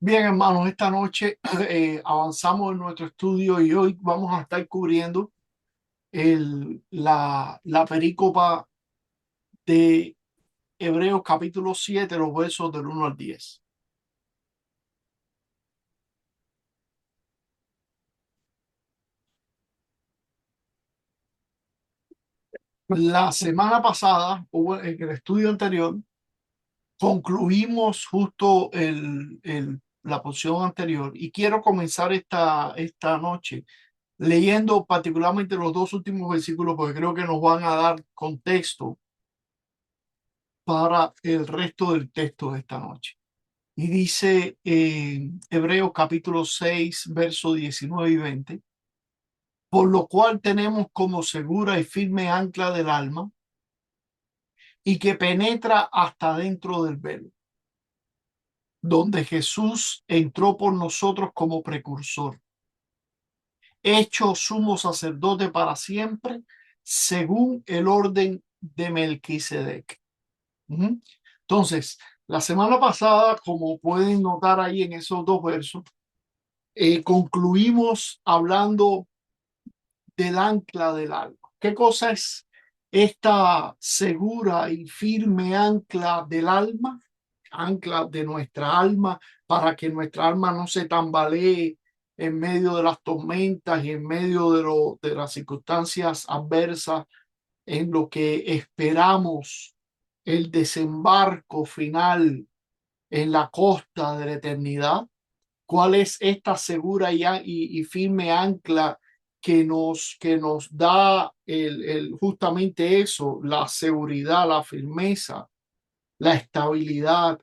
Bien, hermanos, esta noche avanzamos en nuestro estudio y hoy vamos a estar cubriendo la perícopa de Hebreos capítulo 7, los versos del 1 al 10. La semana pasada, o en el estudio anterior, concluimos justo la porción anterior y quiero comenzar esta noche leyendo particularmente los dos últimos versículos porque creo que nos van a dar contexto para el resto del texto de esta noche. Y dice Hebreos capítulo 6, verso 19 y 20, por lo cual tenemos como segura y firme ancla del alma y que penetra hasta dentro del velo, donde Jesús entró por nosotros como precursor, hecho sumo sacerdote para siempre, según el orden de Melquisedec. Ujú. Entonces, la semana pasada, como pueden notar ahí en esos dos versos, concluimos hablando del ancla del alma. ¿Qué cosa es esta segura y firme ancla del alma? Ancla de nuestra alma para que nuestra alma no se tambalee en medio de las tormentas y en medio de las circunstancias adversas en lo que esperamos el desembarco final en la costa de la eternidad. ¿Cuál es esta segura y firme ancla que nos da justamente eso, la seguridad, la firmeza, la estabilidad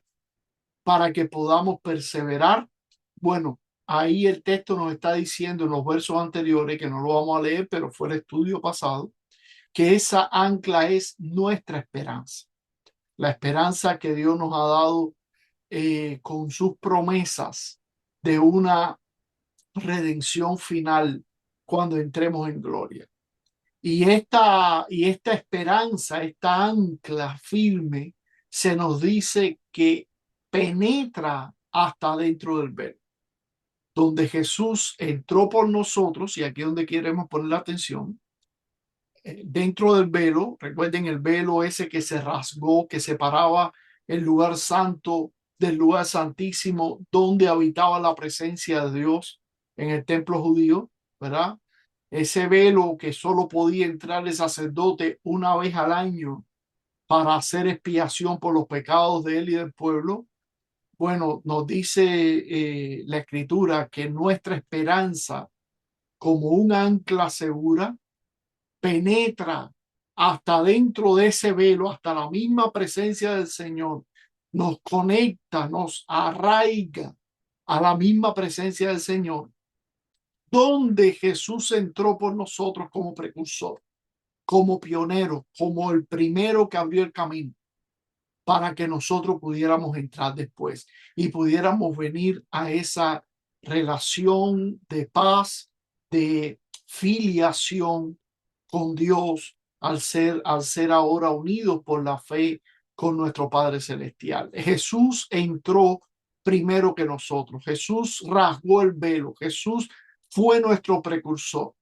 para que podamos perseverar? Bueno, ahí el texto nos está diciendo en los versos anteriores, que no lo vamos a leer, pero fue el estudio pasado, que esa ancla es nuestra esperanza, la esperanza que Dios nos ha dado con sus promesas de una redención final cuando entremos en gloria. Y esta esperanza, esta ancla firme, se nos dice que penetra hasta dentro del velo, donde Jesús entró por nosotros, y aquí es donde queremos poner la atención, dentro del velo. Recuerden el velo ese que se rasgó, que separaba el lugar santo del lugar santísimo, donde habitaba la presencia de Dios en el templo judío, ¿verdad? Ese velo que solo podía entrar el sacerdote una vez al año para hacer expiación por los pecados de él y del pueblo. Bueno, nos dice la escritura que nuestra esperanza como un ancla segura penetra hasta dentro de ese velo, hasta la misma presencia del Señor, nos conecta, nos arraiga a la misma presencia del Señor, donde Jesús entró por nosotros como precursor, como pionero, como el primero que abrió el camino para que nosotros pudiéramos entrar después y pudiéramos venir a esa relación de paz, de filiación con Dios al ser ahora unidos por la fe con nuestro Padre Celestial. Jesús entró primero que nosotros. Jesús rasgó el velo. Jesús fue nuestro precursor.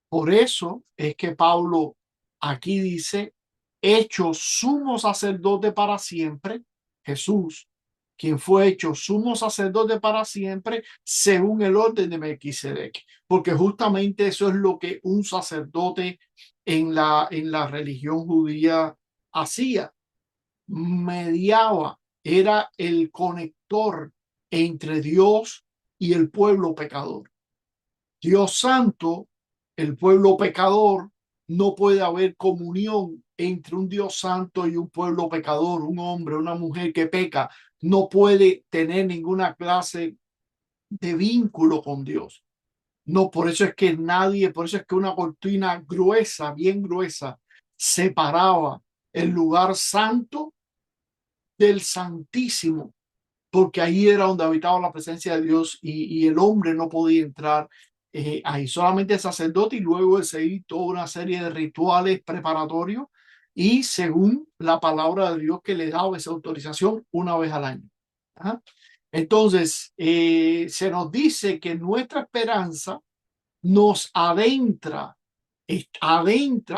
Por eso es que Pablo aquí dice, hecho sumo sacerdote para siempre, Jesús, quien fue hecho sumo sacerdote para siempre según el orden de Melquisedec, porque justamente eso es lo que un sacerdote en la religión judía hacía, mediaba, era el conector entre Dios y el pueblo pecador. Dios santo, el pueblo pecador, no puede haber comunión entre un Dios santo y un pueblo pecador, un hombre, una mujer que peca, no puede tener ninguna clase de vínculo con Dios. No, por eso es que nadie, por eso es que una cortina gruesa, bien gruesa, separaba el lugar santo del santísimo, porque ahí era donde habitaba la presencia de Dios y el hombre no podía entrar ahí, solamente el sacerdote y luego de seguir toda una serie de rituales preparatorios y según la palabra de Dios que le daba esa autorización una vez al año. Ajá. Entonces, se nos dice que nuestra esperanza nos adentra,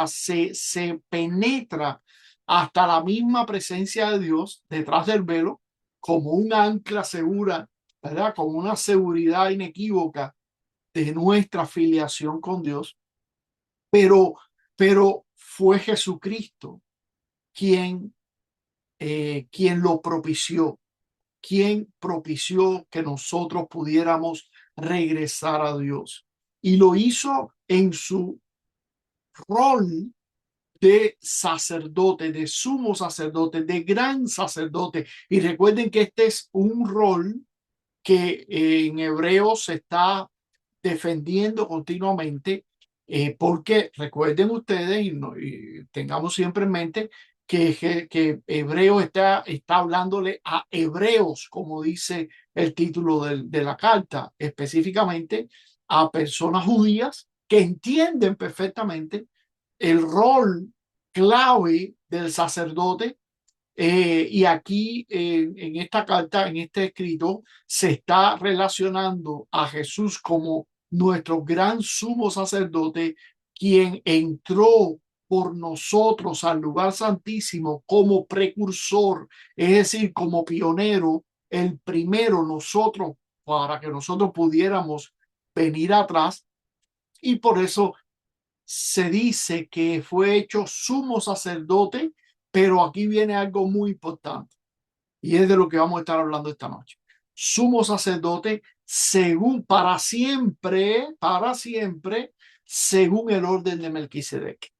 se penetra hasta la misma presencia de Dios detrás del velo, como un ancla segura, ¿verdad? Como una seguridad inequívoca de nuestra filiación con Dios. Pero, pero fue Jesucristo quien lo propició, quien propició que nosotros pudiéramos regresar a Dios. Y lo hizo en su rol de sacerdote, de sumo sacerdote, de gran sacerdote. Y recuerden que este es un rol que en hebreo se está defendiendo continuamente, porque recuerden ustedes y tengamos siempre en mente que Hebreo está hablándole a hebreos, como dice el título de la carta, específicamente a personas judías que entienden perfectamente el rol clave del sacerdote, y aquí en esta carta, en este escrito, se está relacionando a Jesús como nuestro gran sumo sacerdote, quien entró por nosotros al lugar santísimo como precursor, es decir, como pionero, el primero nosotros, para que nosotros pudiéramos venir atrás. Y por eso se dice que fue hecho sumo sacerdote, pero aquí viene algo muy importante y es de lo que vamos a estar hablando esta noche. Sumo sacerdote según para siempre, según el orden de Melquisedec.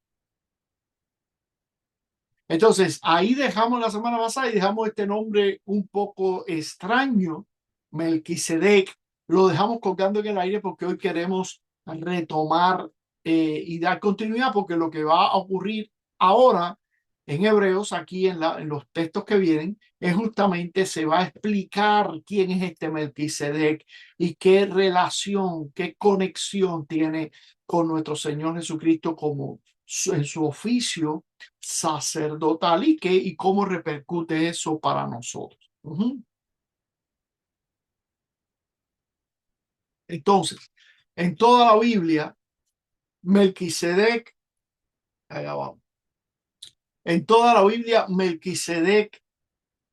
Entonces, ahí dejamos la semana pasada y dejamos este nombre un poco extraño, Melquisedec, lo dejamos colgando en el aire porque hoy queremos retomar y dar continuidad, porque lo que va a ocurrir ahora en Hebreos, aquí en los textos que vienen, es justamente se va a explicar quién es este Melquisedec y qué relación, qué conexión tiene con nuestro Señor Jesucristo como en su oficio sacerdotal y cómo repercute eso para nosotros. Entonces, en toda la Biblia, Melquisedec, allá vamos, en toda la Biblia, Melquisedec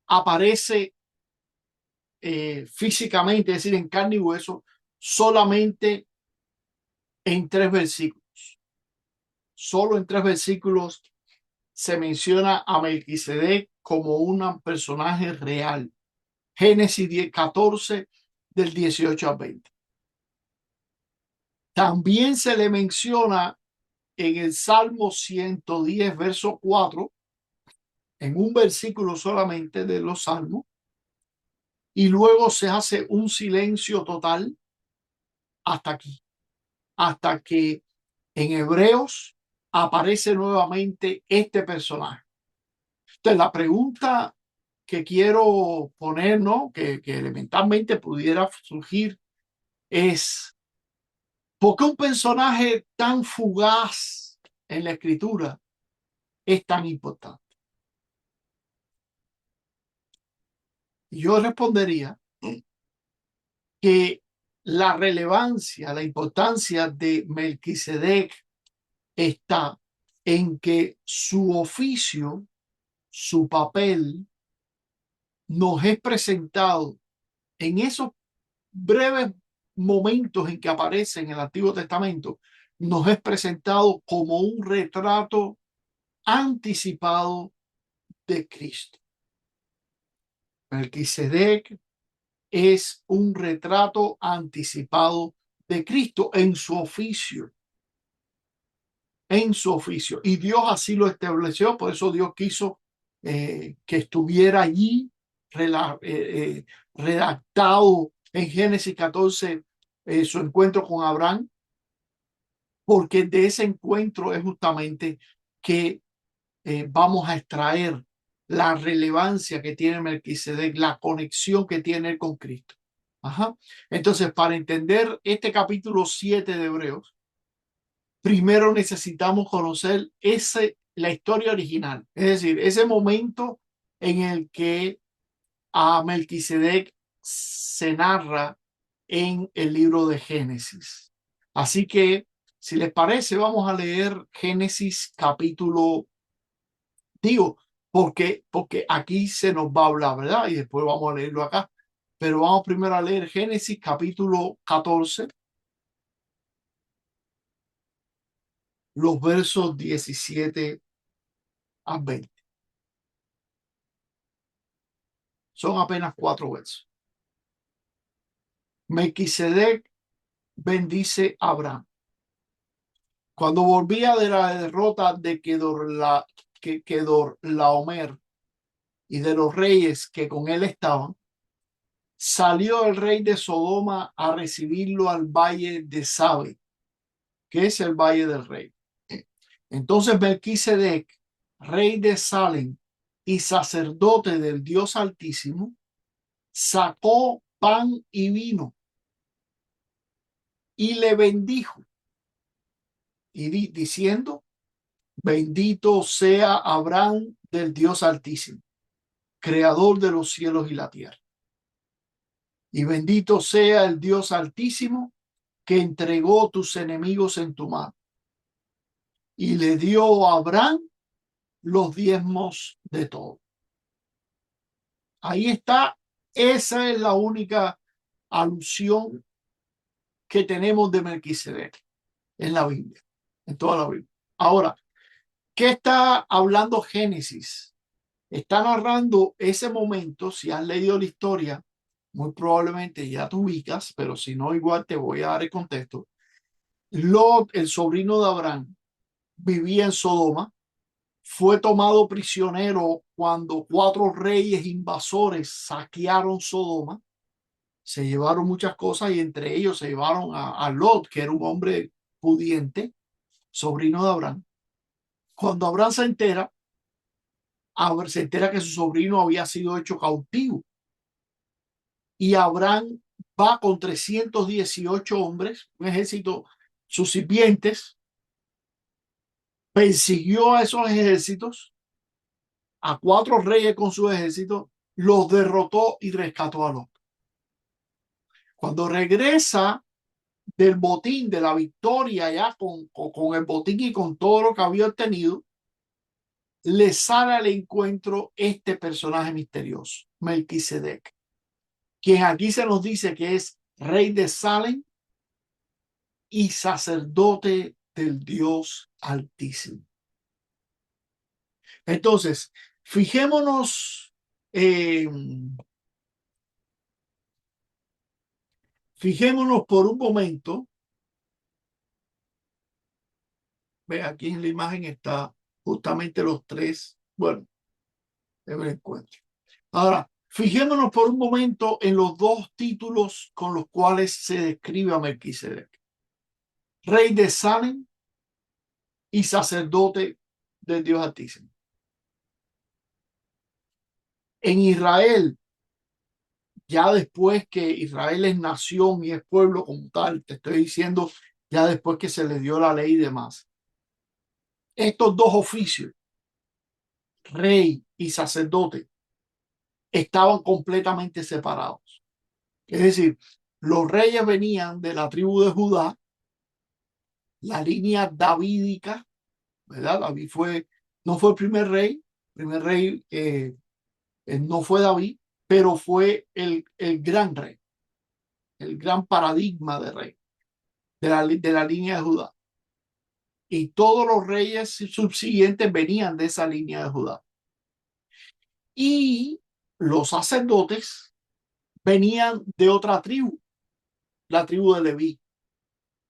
aparece físicamente, es decir, en carne y hueso, solamente en 3 versículos. Solo en 3 versículos se menciona a Melquisedec como un personaje real. Génesis 14, del 18 al 20. También se le menciona en el Salmo 110, verso 4, en un versículo solamente de los Salmos, y luego se hace un silencio total hasta aquí, hasta que en Hebreos aparece nuevamente este personaje. Entonces, la pregunta que quiero poner, ¿no? que elementalmente pudiera surgir es: ¿por qué un personaje tan fugaz en la escritura es tan importante? Yo respondería que la relevancia, la importancia de Melquisedec está en que su oficio, su papel, nos es presentado en esos breves momentos en que aparece en el Antiguo Testamento, nos es presentado como un retrato anticipado de Cristo. Melquisedec es un retrato anticipado de Cristo en su oficio, y Dios así lo estableció. Por eso Dios quiso que estuviera allí redactado en Génesis 14 su encuentro con Abraham, porque de ese encuentro es justamente que vamos a extraer la relevancia que tiene Melquisedec, la conexión que tiene con Cristo. Ajá. Entonces, para entender este capítulo 7 de Hebreos, primero necesitamos conocer la historia original, es decir, ese momento en el que a Melquisedec se narra en el libro de Génesis. Así que, si les parece, vamos a leer Génesis capítulo, digo, porque aquí se nos va a hablar, ¿verdad? Y después vamos a leerlo acá. Pero vamos primero a leer Génesis capítulo 14, los versos 17 a 20. Son apenas 4 versos. Melquisedec bendice a Abraham. Cuando volvía de la derrota de Kedorlaomer y de los reyes que con él estaban, salió el rey de Sodoma a recibirlo al valle de Sabe, que es el valle del rey. Entonces Melquisedec, rey de Salem y sacerdote del Dios Altísimo, sacó pan y vino y le bendijo, y diciendo: bendito sea Abraham del Dios Altísimo, creador de los cielos y la tierra. Y bendito sea el Dios Altísimo que entregó tus enemigos en tu mano. Y le dio a Abraham los diezmos de todo. Ahí está. Esa es la única alusión que tenemos de Melquisedec en la Biblia, en toda la Biblia. Ahora, ¿qué está hablando Génesis? Está narrando ese momento. Si has leído la historia, muy probablemente ya te ubicas, pero si no, igual te voy a dar el contexto. Lot, el sobrino de Abraham, vivía en Sodoma, fue tomado prisionero cuando 4 reyes invasores saquearon Sodoma, se llevaron muchas cosas y entre ellos se llevaron a Lot, que era un hombre pudiente, sobrino de Abraham. Cuando Abraham se entera que su sobrino había sido hecho cautivo, y Abraham va con 318 hombres, un ejército, sus sirvientes, persiguió a esos ejércitos, a 4 reyes con su ejército, los derrotó y rescató a Lot. Cuando regresa del botín, de la victoria, ya con el botín y con todo lo que había obtenido, le sale al encuentro este personaje misterioso, Melquisedec, quien aquí se nos dice que es rey de Salem y sacerdote del Dios Altísimo. Entonces, fijémonos, eh, fijémonos por un momento. Ve, aquí en la imagen está justamente los 3. Bueno, de el encuentro. Ahora, fijémonos por un momento en los 2 títulos con los cuales se describe a Melquisedec: rey de Salem y sacerdote del Dios Altísimo. En Israel, ya después que Israel es nación y es pueblo como tal, te estoy diciendo, ya después que se le dio la ley y demás, estos 2 oficios, rey y sacerdote, estaban completamente separados. Es decir, los reyes venían de la tribu de Judá, la línea davídica, ¿verdad? David no fue el primer rey no fue David, pero fue el gran rey, el gran paradigma de rey de la línea de Judá. Y todos los reyes subsiguientes venían de esa línea de Judá. Y los sacerdotes venían de otra tribu, la tribu de Leví,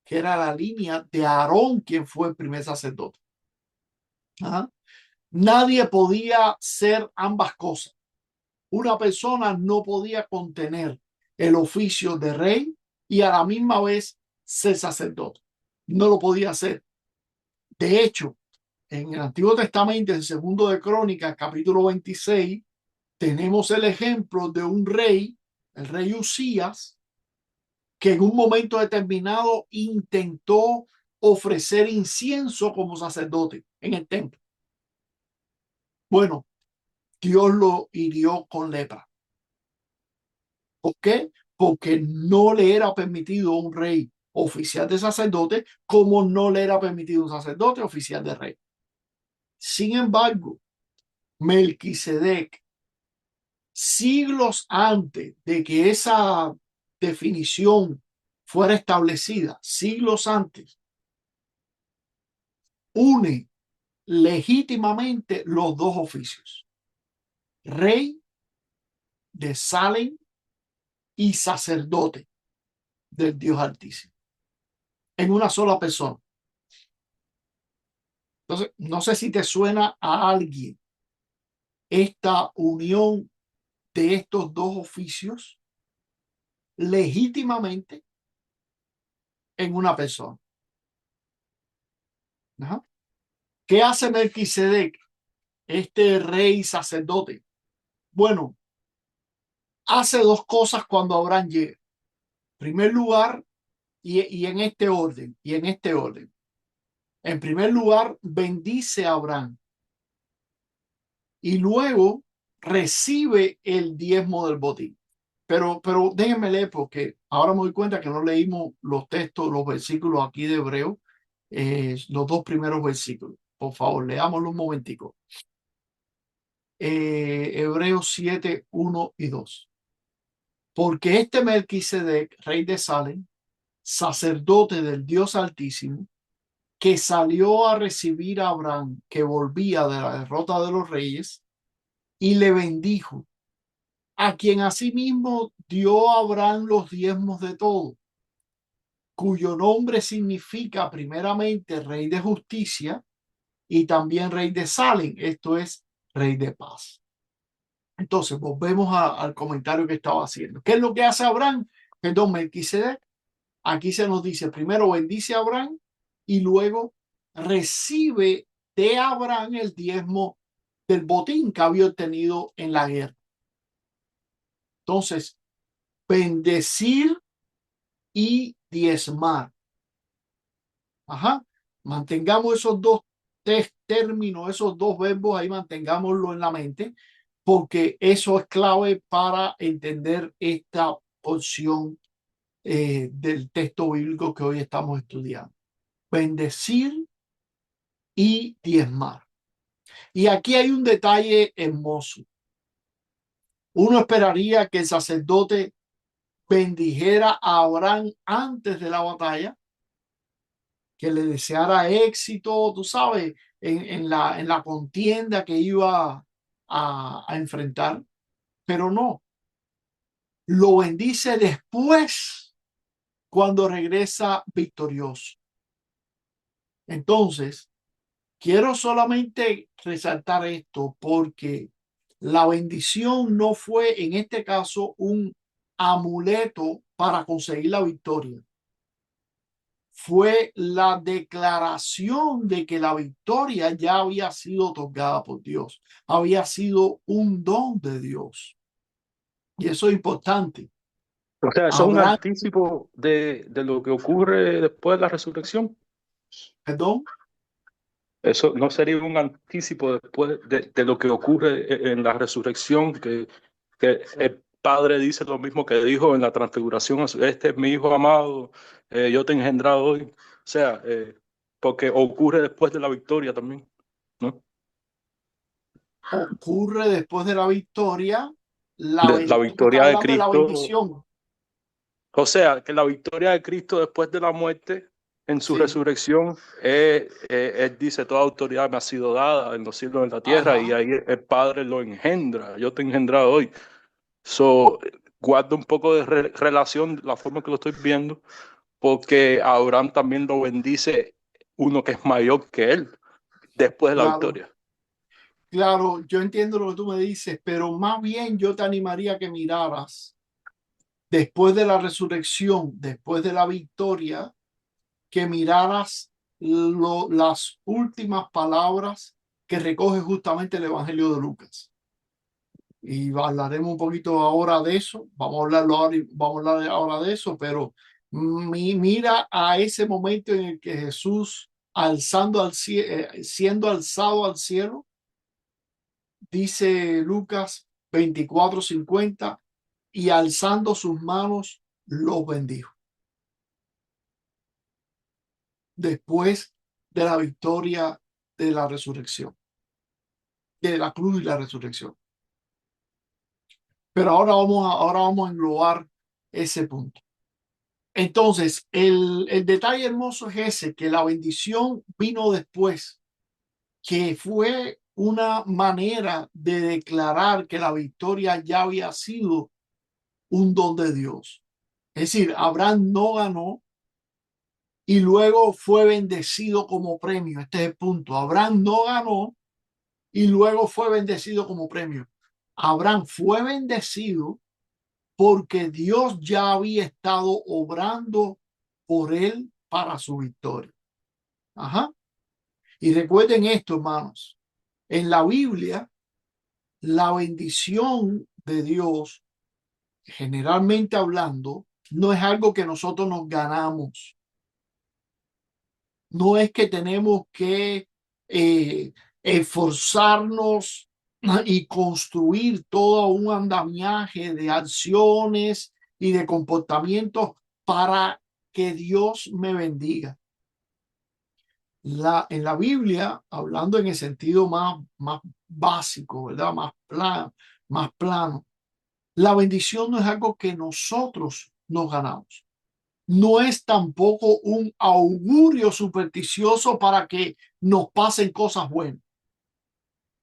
que era la línea de Aarón, quien fue el primer sacerdote. ¿Ah? Nadie podía ser ambas cosas. Una persona no podía contener el oficio de rey y a la misma vez ser sacerdote. No lo podía hacer. De hecho, en el Antiguo Testamento, en segundo de Crónicas, capítulo 26, tenemos el ejemplo de un rey, el rey Usías, que en un momento determinado intentó ofrecer incienso como sacerdote en el templo. Bueno, Dios lo hirió con lepra. ¿Por qué? Porque no le era permitido a un rey oficial de sacerdote como no le era permitido un sacerdote oficial de rey. Sin embargo, Melquisedec, siglos antes de que esa definición fuera establecida, siglos antes, une legítimamente los dos oficios, rey de Salem y sacerdote del Dios Altísimo, en una sola persona. Entonces, no sé si te suena a alguien esta unión de estos dos oficios legítimamente en una persona. Ajá. ¿Qué hace Melquisedec, este rey sacerdote? Bueno, hace dos cosas cuando Abraham llega. En primer lugar, y en este orden, y en este orden. En primer lugar, bendice a Abraham y luego recibe el diezmo del botín. Pero déjenme leer porque ahora me doy cuenta que no leímos los textos, los versículos aquí de Hebreo, los dos primeros versículos. Por favor, leámoslo un momentico. Hebreos 7, 1 y 2. Porque este Melquisedec, rey de Salem, sacerdote del Dios Altísimo, que salió a recibir a Abraham, que volvía de la derrota de los reyes, y le bendijo, a quien asimismo dio a Abraham los diezmos de todo, cuyo nombre significa primeramente rey de justicia y también rey de Salem, esto es rey de paz. Entonces, volvemos al comentario que estaba haciendo. ¿Qué es lo que hace Abraham? Perdón, Melquisedec. Aquí se nos dice, primero bendice a Abraham y luego recibe de Abraham el diezmo del botín que había obtenido en la guerra. Entonces, bendecir y diezmar. Ajá. Mantengamos esos dos términos, esos dos verbos ahí, mantengámoslo en la mente, porque eso es clave para entender esta porción del texto bíblico que hoy estamos estudiando. Bendecir y diezmar. Y aquí hay un detalle hermoso. Uno esperaría que el sacerdote bendijera a Abraham antes de la batalla, que le deseara éxito, tú sabes, en la contienda que iba a enfrentar, pero no, lo bendice después cuando regresa victorioso. Entonces, quiero solamente resaltar esto porque la bendición no fue en este caso un amuleto para conseguir la victoria. Fue la declaración de que la victoria ya había sido otorgada por Dios, había sido un don de Dios. Y eso es importante. O sea, eso es un Abraham, anticipo de lo que ocurre después de la resurrección. perdón, Eso no sería un anticipo después de lo que ocurre en la resurrección, que el Padre dice lo mismo que dijo en la transfiguración: este es mi Hijo amado, yo te he engendrado hoy. O sea, porque ocurre después de la victoria también, ¿no? ocurre después de la victoria. De la Tú me estás victoria de hablando de la Cristo. bendición. O sea, que la victoria de Cristo después de la muerte, en su Sí, resurrección, él dice: toda autoridad me ha sido dada en los cielos y en la tierra, y ajá, ahí el Padre lo engendra. Yo te he engendrado hoy. So, guarda un poco de relación, la forma que lo estoy viendo, porque Abraham también lo bendice uno que es mayor que él, después de la claro. victoria. Claro, yo entiendo lo que tú me dices, pero más bien yo te animaría a que miraras después de la resurrección, después de la victoria, que miraras las últimas palabras que recoge justamente el Evangelio de Lucas. Y hablaremos un poquito ahora de eso, vamos a hablar ahora de eso, pero mira a ese momento en el que Jesús, siendo alzado al cielo, dice Lucas 24:50, y alzando sus manos, los bendijo. Después de la victoria de la resurrección, de la cruz y la resurrección. Pero ahora vamos a englobar ese punto. Entonces, el detalle hermoso es ese, que la bendición vino después, que fue una manera de declarar que la victoria ya había sido un don de Dios. Es decir, Abraham no ganó y luego fue bendecido como premio. Este es el punto. Abraham no ganó y luego fue bendecido como premio. Abraham fue bendecido porque Dios ya había estado obrando por él para su victoria. Ajá. Y recuerden esto, hermanos. En la Biblia, la bendición de Dios, generalmente hablando, no es algo que nosotros nos ganamos. No es que tenemos que esforzarnos y construir todo un andamiaje de acciones y de comportamientos para que Dios me bendiga. En la Biblia, hablando en el sentido más básico, ¿verdad? Más plano, la bendición no es algo que nosotros nos ganamos. No es tampoco un augurio supersticioso para que nos pasen cosas buenas.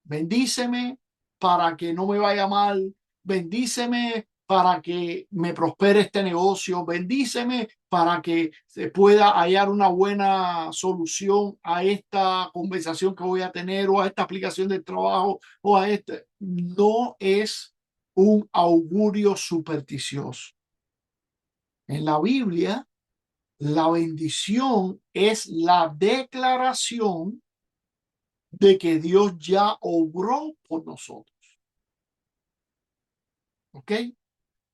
Bendíceme para que no me vaya mal. Bendíceme para que me prospere este negocio. Bendíceme para que se pueda hallar una buena solución a esta conversación que voy a tener o a esta aplicación de trabajo o a este. No es un augurio supersticioso. En la Biblia, la bendición es la declaración de que Dios ya obró por nosotros. ¿Ok?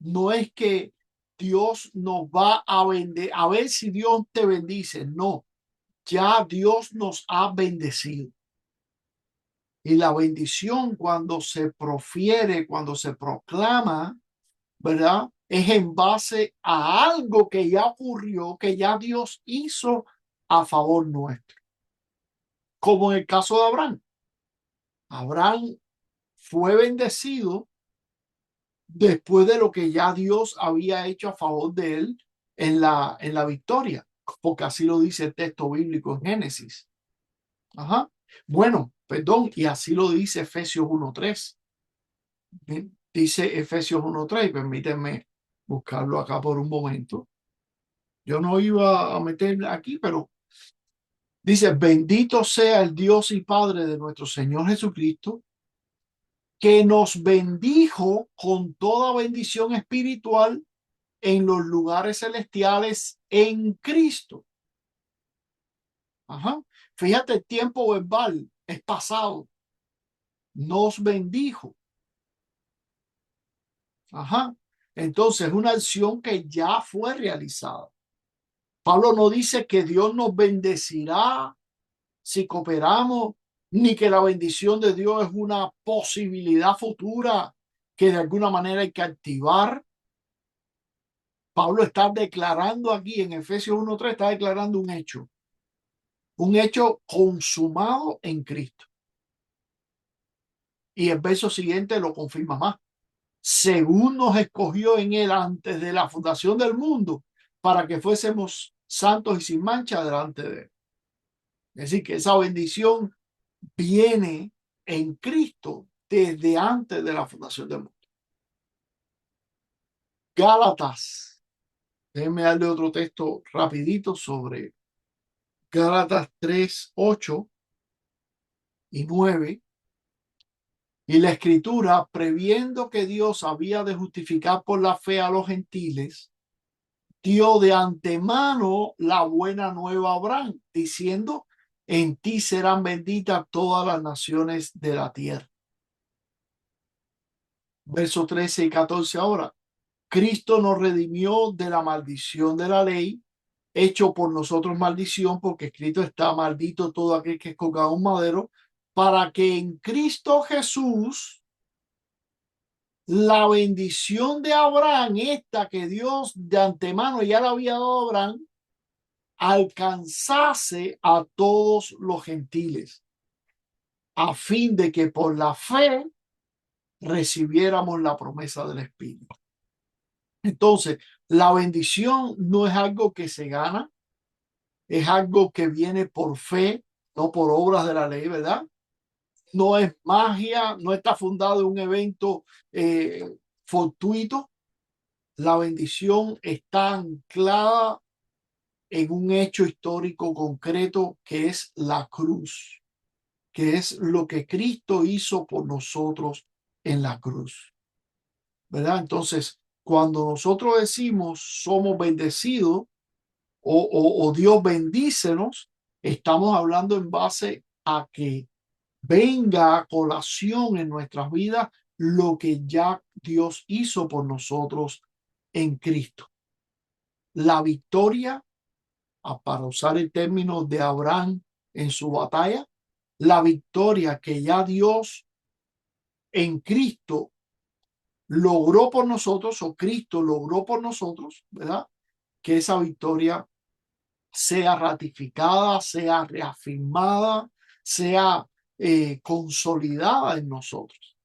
No es que Dios nos va a bendecir, a ver si Dios te bendice. No, ya Dios nos ha bendecido. Y la bendición cuando se profiere, cuando se proclama, ¿verdad? Es en base a algo que ya ocurrió, que ya Dios hizo a favor nuestro. Como en el caso de Abraham. Abraham fue bendecido después de lo que ya Dios había hecho a favor de él en la victoria, porque así lo dice el texto bíblico en Génesis. Ajá. Bueno, perdón, y así lo dice Efesios 1:3. Dice Efesios 1:3, permítanme buscarlo acá por un momento. Yo no iba a meterme aquí, pero dice, bendito sea el Dios y Padre de nuestro Señor Jesucristo, que nos bendijo con toda bendición espiritual en los lugares celestiales en Cristo. Ajá. Fíjate, el tiempo verbal es pasado. Nos bendijo. Ajá. Entonces, una acción que ya fue realizada. Pablo no dice que Dios nos bendecirá si cooperamos, ni que la bendición de Dios es una posibilidad futura que de alguna manera hay que activar. Pablo está declarando aquí en Efesios 1:3, está declarando un hecho consumado en Cristo. Y el verso siguiente lo confirma más. Según nos escogió en él antes de la fundación del mundo, para que fuésemos santos y sin mancha delante de él. Es decir, que esa bendición viene en Cristo desde antes de la fundación del mundo. Gálatas. Déjenme darle otro texto rapidito sobre Gálatas 3:8 y 9. Y la escritura, previendo que Dios había de justificar por la fe a los gentiles, dio de antemano la buena nueva a Abraham, diciendo, en ti serán benditas todas las naciones de la tierra. Verso 13 y 14 ahora. Cristo nos redimió de la maldición de la ley, hecho por nosotros maldición, porque escrito está, maldito todo aquel que es colgado en un madero, para que en Cristo Jesús la bendición de Abraham, esta que Dios de antemano ya le había dado a Abraham, alcanzase a todos los gentiles, a fin de que por la fe recibiéramos la promesa del Espíritu. Entonces, la bendición no es algo que se gana, es algo que viene por fe, no por obras de la ley, ¿verdad? No es magia, no está fundado en un evento fortuito. La bendición está anclada en un hecho histórico concreto que es la cruz, que es lo que Cristo hizo por nosotros en la cruz, ¿verdad? Entonces, cuando nosotros decimos somos bendecidos o Dios bendícenos, estamos hablando en base a que venga a colación en nuestras vidas lo que ya Dios hizo por nosotros en Cristo. La victoria, para usar el término de Abraham en su batalla, la victoria que ya Dios en Cristo logró por nosotros, o Cristo logró por nosotros, ¿verdad? Que esa victoria sea ratificada, sea reafirmada, sea consolidada en nosotros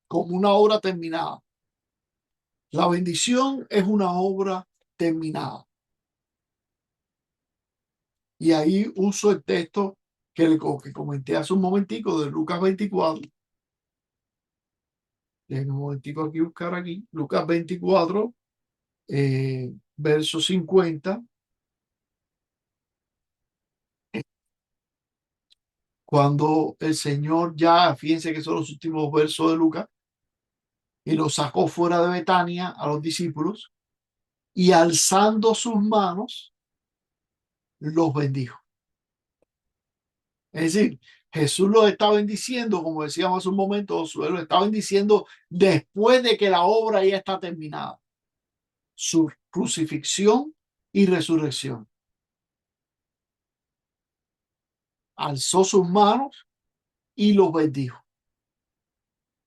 como una obra terminada. La bendición es una obra terminada. Y ahí uso el texto que comenté hace un momentico de Lucas 24. Déjenme un momentico aquí buscar aquí. Lucas 24, verso 50. Cuando el Señor ya, fíjense que son los últimos versos de Lucas, y los sacó fuera de Betania a los discípulos y alzando sus manos, los bendijo. Es decir, Jesús los está bendiciendo, como decíamos hace un momento, Josué los está bendiciendo después de que la obra ya está terminada. Su crucifixión y resurrección. Alzó sus manos y los bendijo.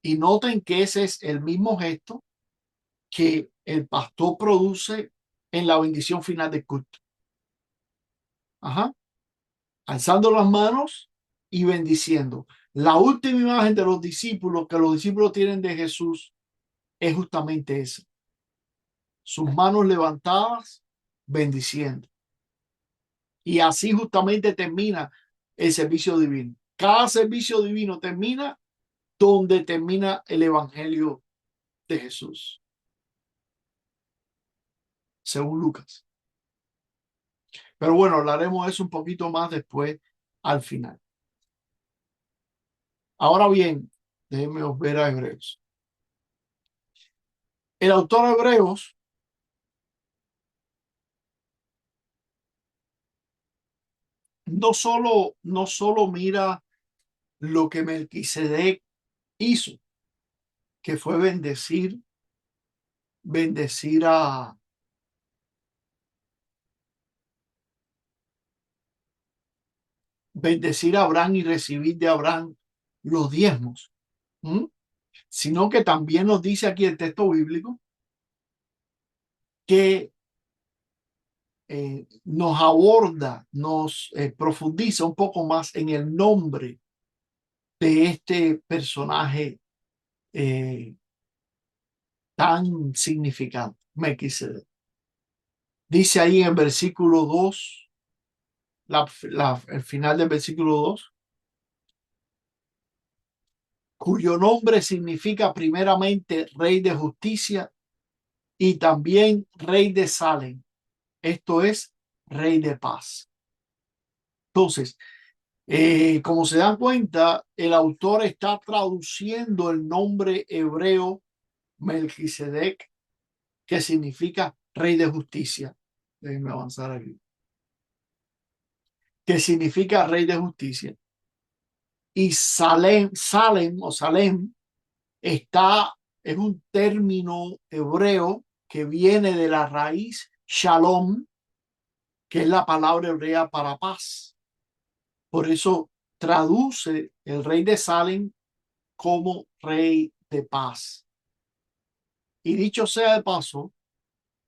Y noten que ese es el mismo gesto que el pastor produce en la bendición final del culto. Ajá. Alzando las manos y bendiciendo. La última imagen de los discípulos que los discípulos tienen de Jesús es justamente esa. Sus manos levantadas, bendiciendo. Y así justamente termina el servicio divino. Cada servicio divino termina donde termina el evangelio de Jesús, según Lucas. Pero bueno, hablaremos de eso un poquito más después al final. Ahora bien, déjenme ver a Hebreos. El autor de Hebreos no solo mira lo que Melquisedec hizo, que fue bendecir a Abraham y recibir de Abraham los diezmos, sino que también nos dice aquí el texto bíblico que nos aborda, nos profundiza un poco más en el nombre de este personaje tan significante, Melquisedec. Dice ahí en el versículo 2, el final del versículo 2, cuyo nombre significa primeramente Rey de Justicia y también Rey de Salem, esto es Rey de Paz. Entonces, como se dan cuenta, el autor está traduciendo el nombre hebreo Melquisedec, que significa Rey de Justicia. Déjenme avanzar aquí. Que significa Rey de Justicia. Y Salem es un término hebreo que viene de la raíz Shalom, que es la palabra hebrea para paz. Por eso traduce el rey de Salem como rey de paz. Y dicho sea de paso,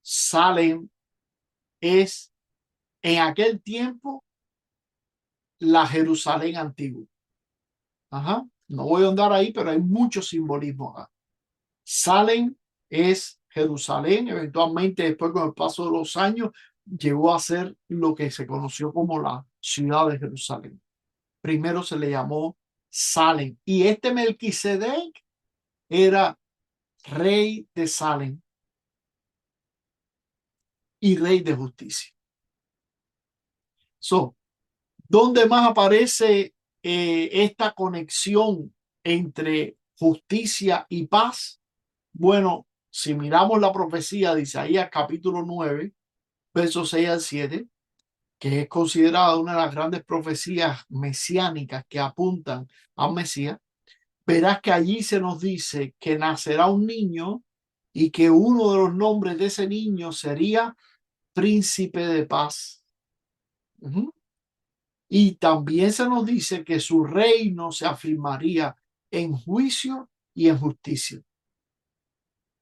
Salem es en aquel tiempo la Jerusalén antigua. Ajá. No voy a andar ahí, pero hay mucho simbolismo acá. Salem es Jerusalén. Eventualmente, después con el paso de los años, llegó a ser lo que se conoció como la ciudad de Jerusalén. Primero se le llamó Salem. Y este Melquisedec era rey de Salem y rey de justicia. So, ¿dónde más aparece esta conexión entre justicia y paz? Bueno, si miramos la profecía de Isaías capítulo 9, versos 6 al 7, que es considerada una de las grandes profecías mesiánicas que apuntan a un Mesías, verás que allí se nos dice que nacerá un niño y que uno de los nombres de ese niño sería Príncipe de Paz. Y también se nos dice que su reino se afirmaría en juicio y en justicia.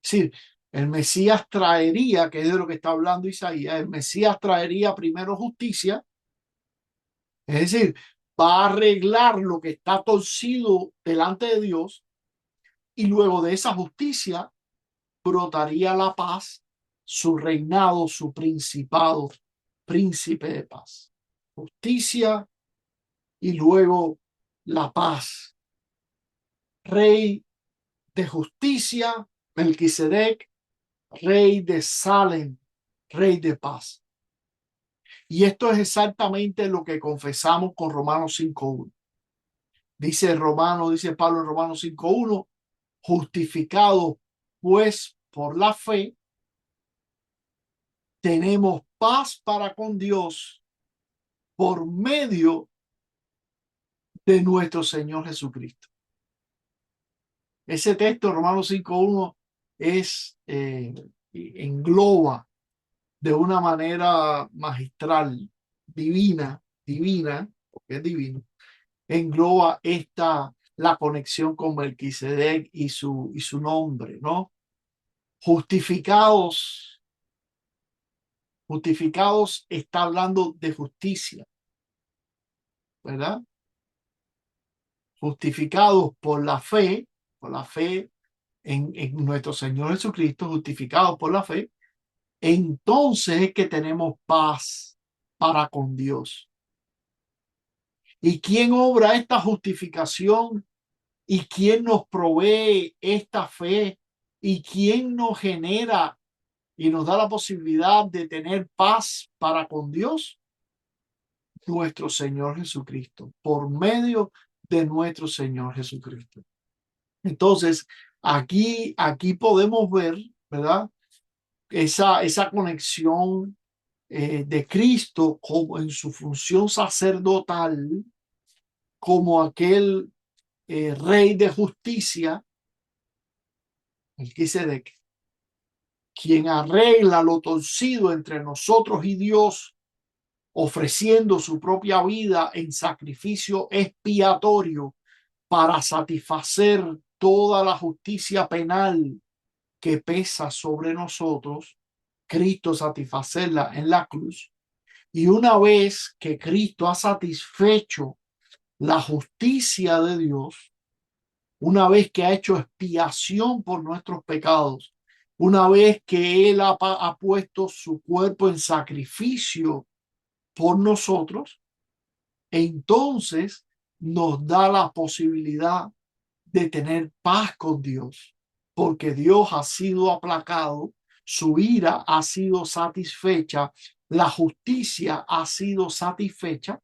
Es decir, el Mesías traería, que es de lo que está hablando Isaías, el Mesías traería primero justicia, es decir, va a arreglar lo que está torcido delante de Dios y luego de esa justicia brotaría la paz, su reinado, su principado, príncipe de paz. Justicia y luego la paz. Rey de justicia, Melquisedec, rey de Salem, rey de paz. Y esto es exactamente lo que confesamos con Romanos 5.1. Dice Pablo en Romanos 5.1, justificado pues por la fe, tenemos paz para con Dios por medio de nuestro Señor Jesucristo. Ese texto, Romanos 5.1, engloba de una manera magistral, divina, porque es divino, engloba la conexión con Melquisedec y su nombre, ¿no? Justificados está hablando de justicia, ¿verdad? Justificados por la fe en nuestro Señor Jesucristo, justificados por la fe, entonces es que tenemos paz para con Dios. ¿Y quién obra esta justificación? ¿Y quién nos provee esta fe? ¿Y quién nos genera y nos da la posibilidad de tener paz para con Dios? Nuestro Señor Jesucristo, por medio de nuestro Señor Jesucristo. Entonces, aquí podemos ver, ¿verdad? Esa conexión de Cristo como en su función sacerdotal, como aquel rey de justicia, Melquisedec, quien arregla lo torcido entre nosotros y Dios, ofreciendo su propia vida en sacrificio expiatorio para satisfacer toda la justicia penal que pesa sobre nosotros, Cristo satisfacerla en la cruz. Y una vez que Cristo ha satisfecho la justicia de Dios, una vez que ha hecho expiación por nuestros pecados, una vez que Él ha puesto su cuerpo en sacrificio por nosotros, entonces nos da la posibilidad de tener paz con Dios, porque Dios ha sido aplacado, su ira ha sido satisfecha, la justicia ha sido satisfecha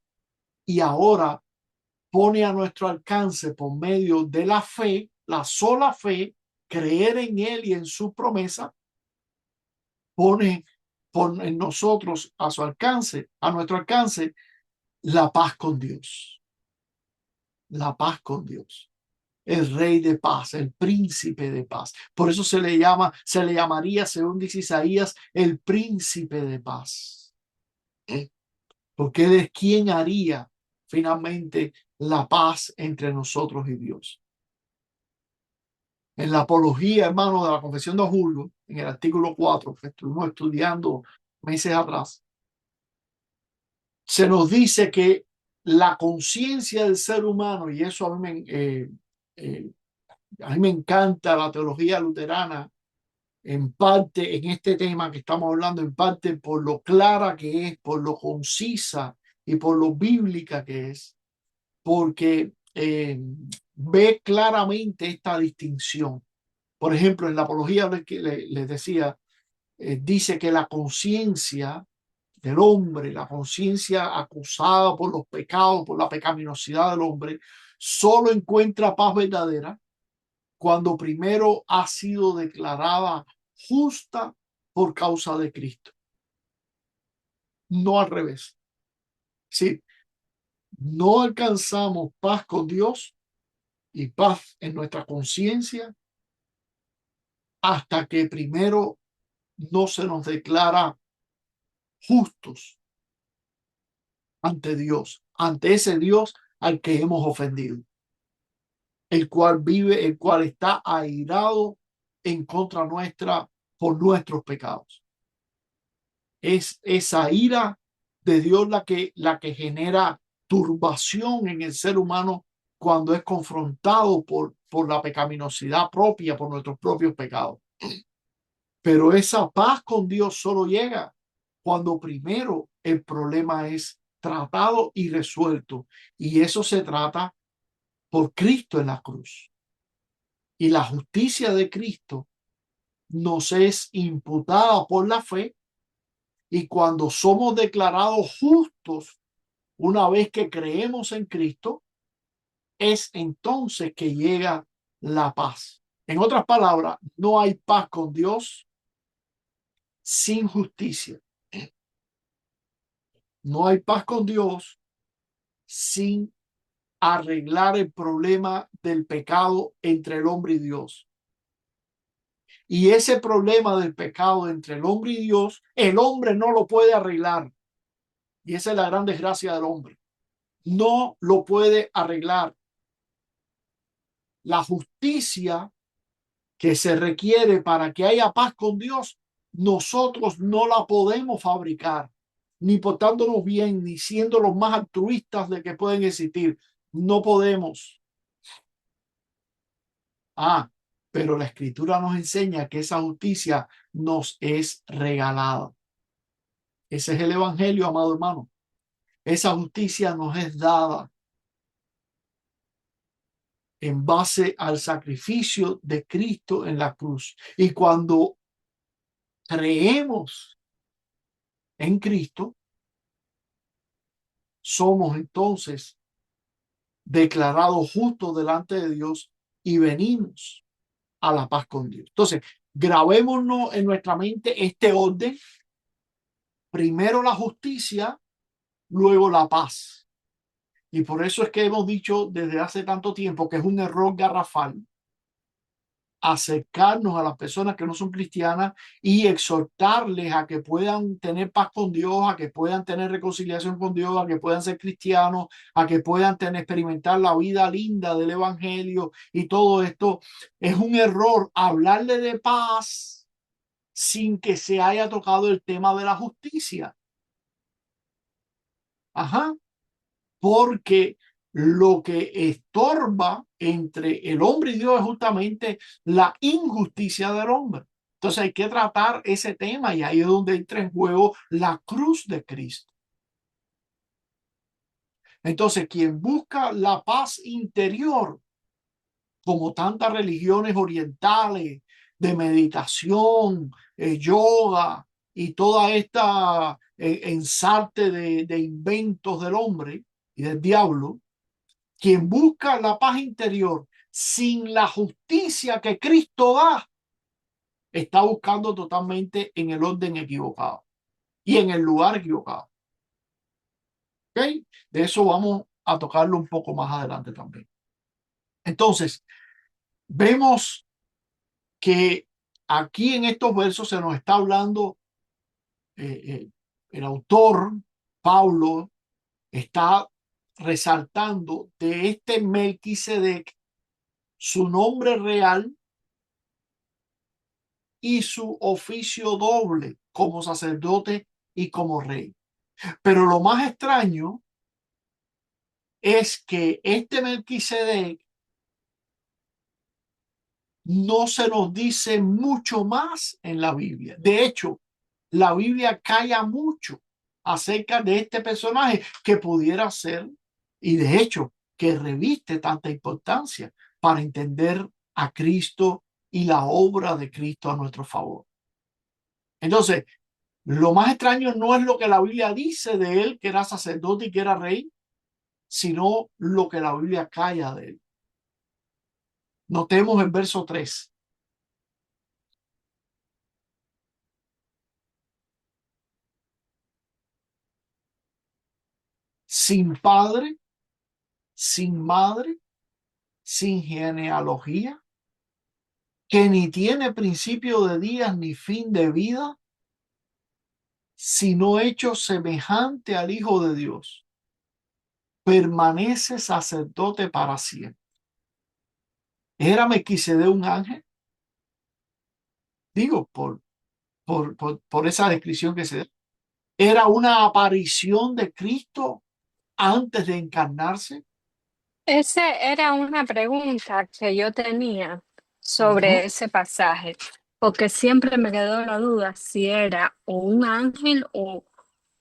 y ahora pone a nuestro alcance por medio de la fe, la sola fe, creer en Él y en su promesa, pone en nosotros a su alcance, a nuestro alcance, la paz con Dios. La paz con Dios. El rey de paz, el príncipe de paz. Por eso se le llamaría, según dice Isaías, el príncipe de paz. Porque él es quien haría finalmente la paz entre nosotros y Dios. En la apología, hermano, de la Confesión de Julio, en el artículo 4, que estuvimos estudiando meses atrás, se nos dice que la conciencia del ser humano, y eso eh, a mí me encanta la teología luterana, en parte en este tema que estamos hablando, en parte por lo clara que es, por lo concisa y por lo bíblica que es, porque ve claramente esta distinción. Por ejemplo, en la apología les decía, dice que la conciencia del hombre, la conciencia acusada por los pecados, por la pecaminosidad del hombre, solo encuentra paz verdadera cuando primero ha sido declarada justa por causa de Cristo, no al revés. Sí, no alcanzamos paz con Dios y paz en nuestra conciencia hasta que primero no se nos declara justos ante Dios, ante ese Dios al que hemos ofendido, el cual vive, el cual está airado en contra nuestra por nuestros pecados. Es esa ira de Dios la que genera turbación en el ser humano cuando es confrontado por la pecaminosidad propia, por nuestros propios pecados. Pero esa paz con Dios solo llega cuando primero el problema es tratado y resuelto. Y eso se trata por Cristo en la cruz. Y la justicia de Cristo nos es imputada por la fe. Y cuando somos declarados justos, una vez que creemos en Cristo, es entonces que llega la paz. En otras palabras, no hay paz con Dios sin justicia. No hay paz con Dios sin arreglar el problema del pecado entre el hombre y Dios. Y ese problema del pecado entre el hombre y Dios, el hombre no lo puede arreglar. Y esa es la gran desgracia del hombre. No lo puede arreglar. La justicia que se requiere para que haya paz con Dios, nosotros no la podemos fabricar, ni portándonos bien, ni siendo los más altruistas de que pueden existir. No podemos. Pero la Escritura nos enseña que esa justicia nos es regalada. Ese es el Evangelio, amado hermano. Esa justicia nos es dada en base al sacrificio de Cristo en la cruz. Y cuando creemos en Cristo, somos entonces declarados justos delante de Dios y venimos a la paz con Dios. Entonces, grabémonos en nuestra mente este orden. Primero la justicia, luego la paz. Y por eso es que hemos dicho desde hace tanto tiempo que es un error garrafal acercarnos a las personas que no son cristianas y exhortarles a que puedan tener paz con Dios, a que puedan tener reconciliación con Dios, a que puedan ser cristianos, a que puedan experimentar la vida linda del Evangelio y todo esto. Es un error hablarle de paz sin que se haya tocado el tema de la justicia. Porque lo que estorba entre el hombre y Dios es justamente la injusticia del hombre. Entonces hay que tratar ese tema y ahí es donde entra en juego la cruz de Cristo. Entonces, quien busca la paz interior, como tantas religiones orientales de meditación, yoga y toda esta ensarte de inventos del hombre y del diablo, quien busca la paz interior sin la justicia que Cristo da, está buscando totalmente en el orden equivocado y en el lugar equivocado. ¿Okay? De eso vamos a tocarlo un poco más adelante también. Entonces, vemos que aquí en estos versos se nos está hablando, el autor, Pablo, está resaltando de este Melquisedec, su nombre real y su oficio doble como sacerdote y como rey. Pero lo más extraño es que este Melquisedec no se nos dice mucho más en la Biblia. De hecho, la Biblia calla mucho acerca de este personaje que pudiera ser, y de hecho, que reviste tanta importancia para entender a Cristo y la obra de Cristo a nuestro favor. Entonces, lo más extraño no es lo que la Biblia dice de él, que era sacerdote y que era rey, sino lo que la Biblia calla de él. Notemos el verso 3. Sin padre, sin madre, sin genealogía, que ni tiene principio de días ni fin de vida, sino hecho semejante al Hijo de Dios, permanece sacerdote para siempre. ¿Era Melquisedec un ángel? Digo, por esa descripción que se da. ¿Era una aparición de Cristo antes de encarnarse? Esa era una pregunta que yo tenía Ujú. sobre ese pasaje, porque siempre me quedó la duda si era o un ángel o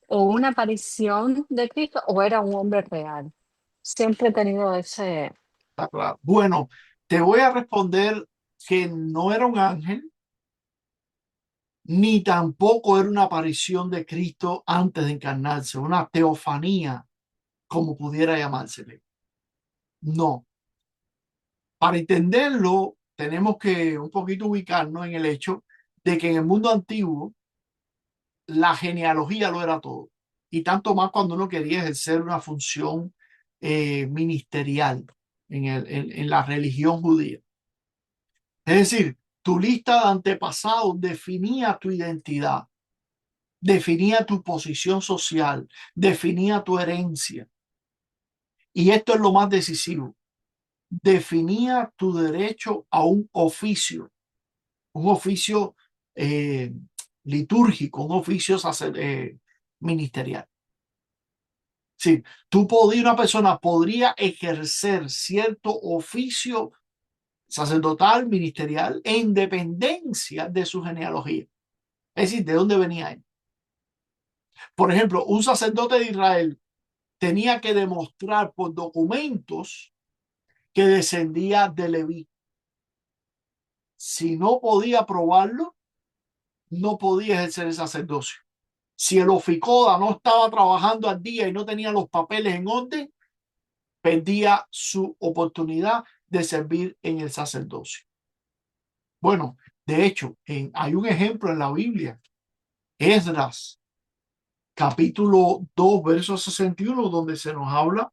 una aparición de Cristo o era un hombre real. Siempre he tenido ese... Está claro. Bueno, te voy a responder que no era un ángel, ni tampoco era una aparición de Cristo antes de encarnarse, una teofanía, como pudiera llamársele. No. Para entenderlo, tenemos que un poquito ubicarnos en el hecho de que en el mundo antiguo la genealogía lo era todo. Y tanto más cuando uno quería ejercer una función ministerial en la religión judía. Es decir, tu lista de antepasados definía tu identidad, definía tu posición social, definía tu herencia. Y esto es lo más decisivo. Definía tu derecho a un oficio eh, litúrgico, un oficio ministerial. Sí, una persona podría ejercer cierto oficio sacerdotal, ministerial, en dependencia de su genealogía. Es decir, de dónde venía él. Por ejemplo, un sacerdote de Israel tenía que demostrar por documentos que descendía de Leví. Si no podía probarlo, no podía ejercer el sacerdocio. Si el oficoda no estaba trabajando al día y no tenía los papeles en orden, perdía su oportunidad de servir en el sacerdocio. Bueno, de hecho, hay un ejemplo en la Biblia, Esdras, capítulo 2, verso 61, donde se nos habla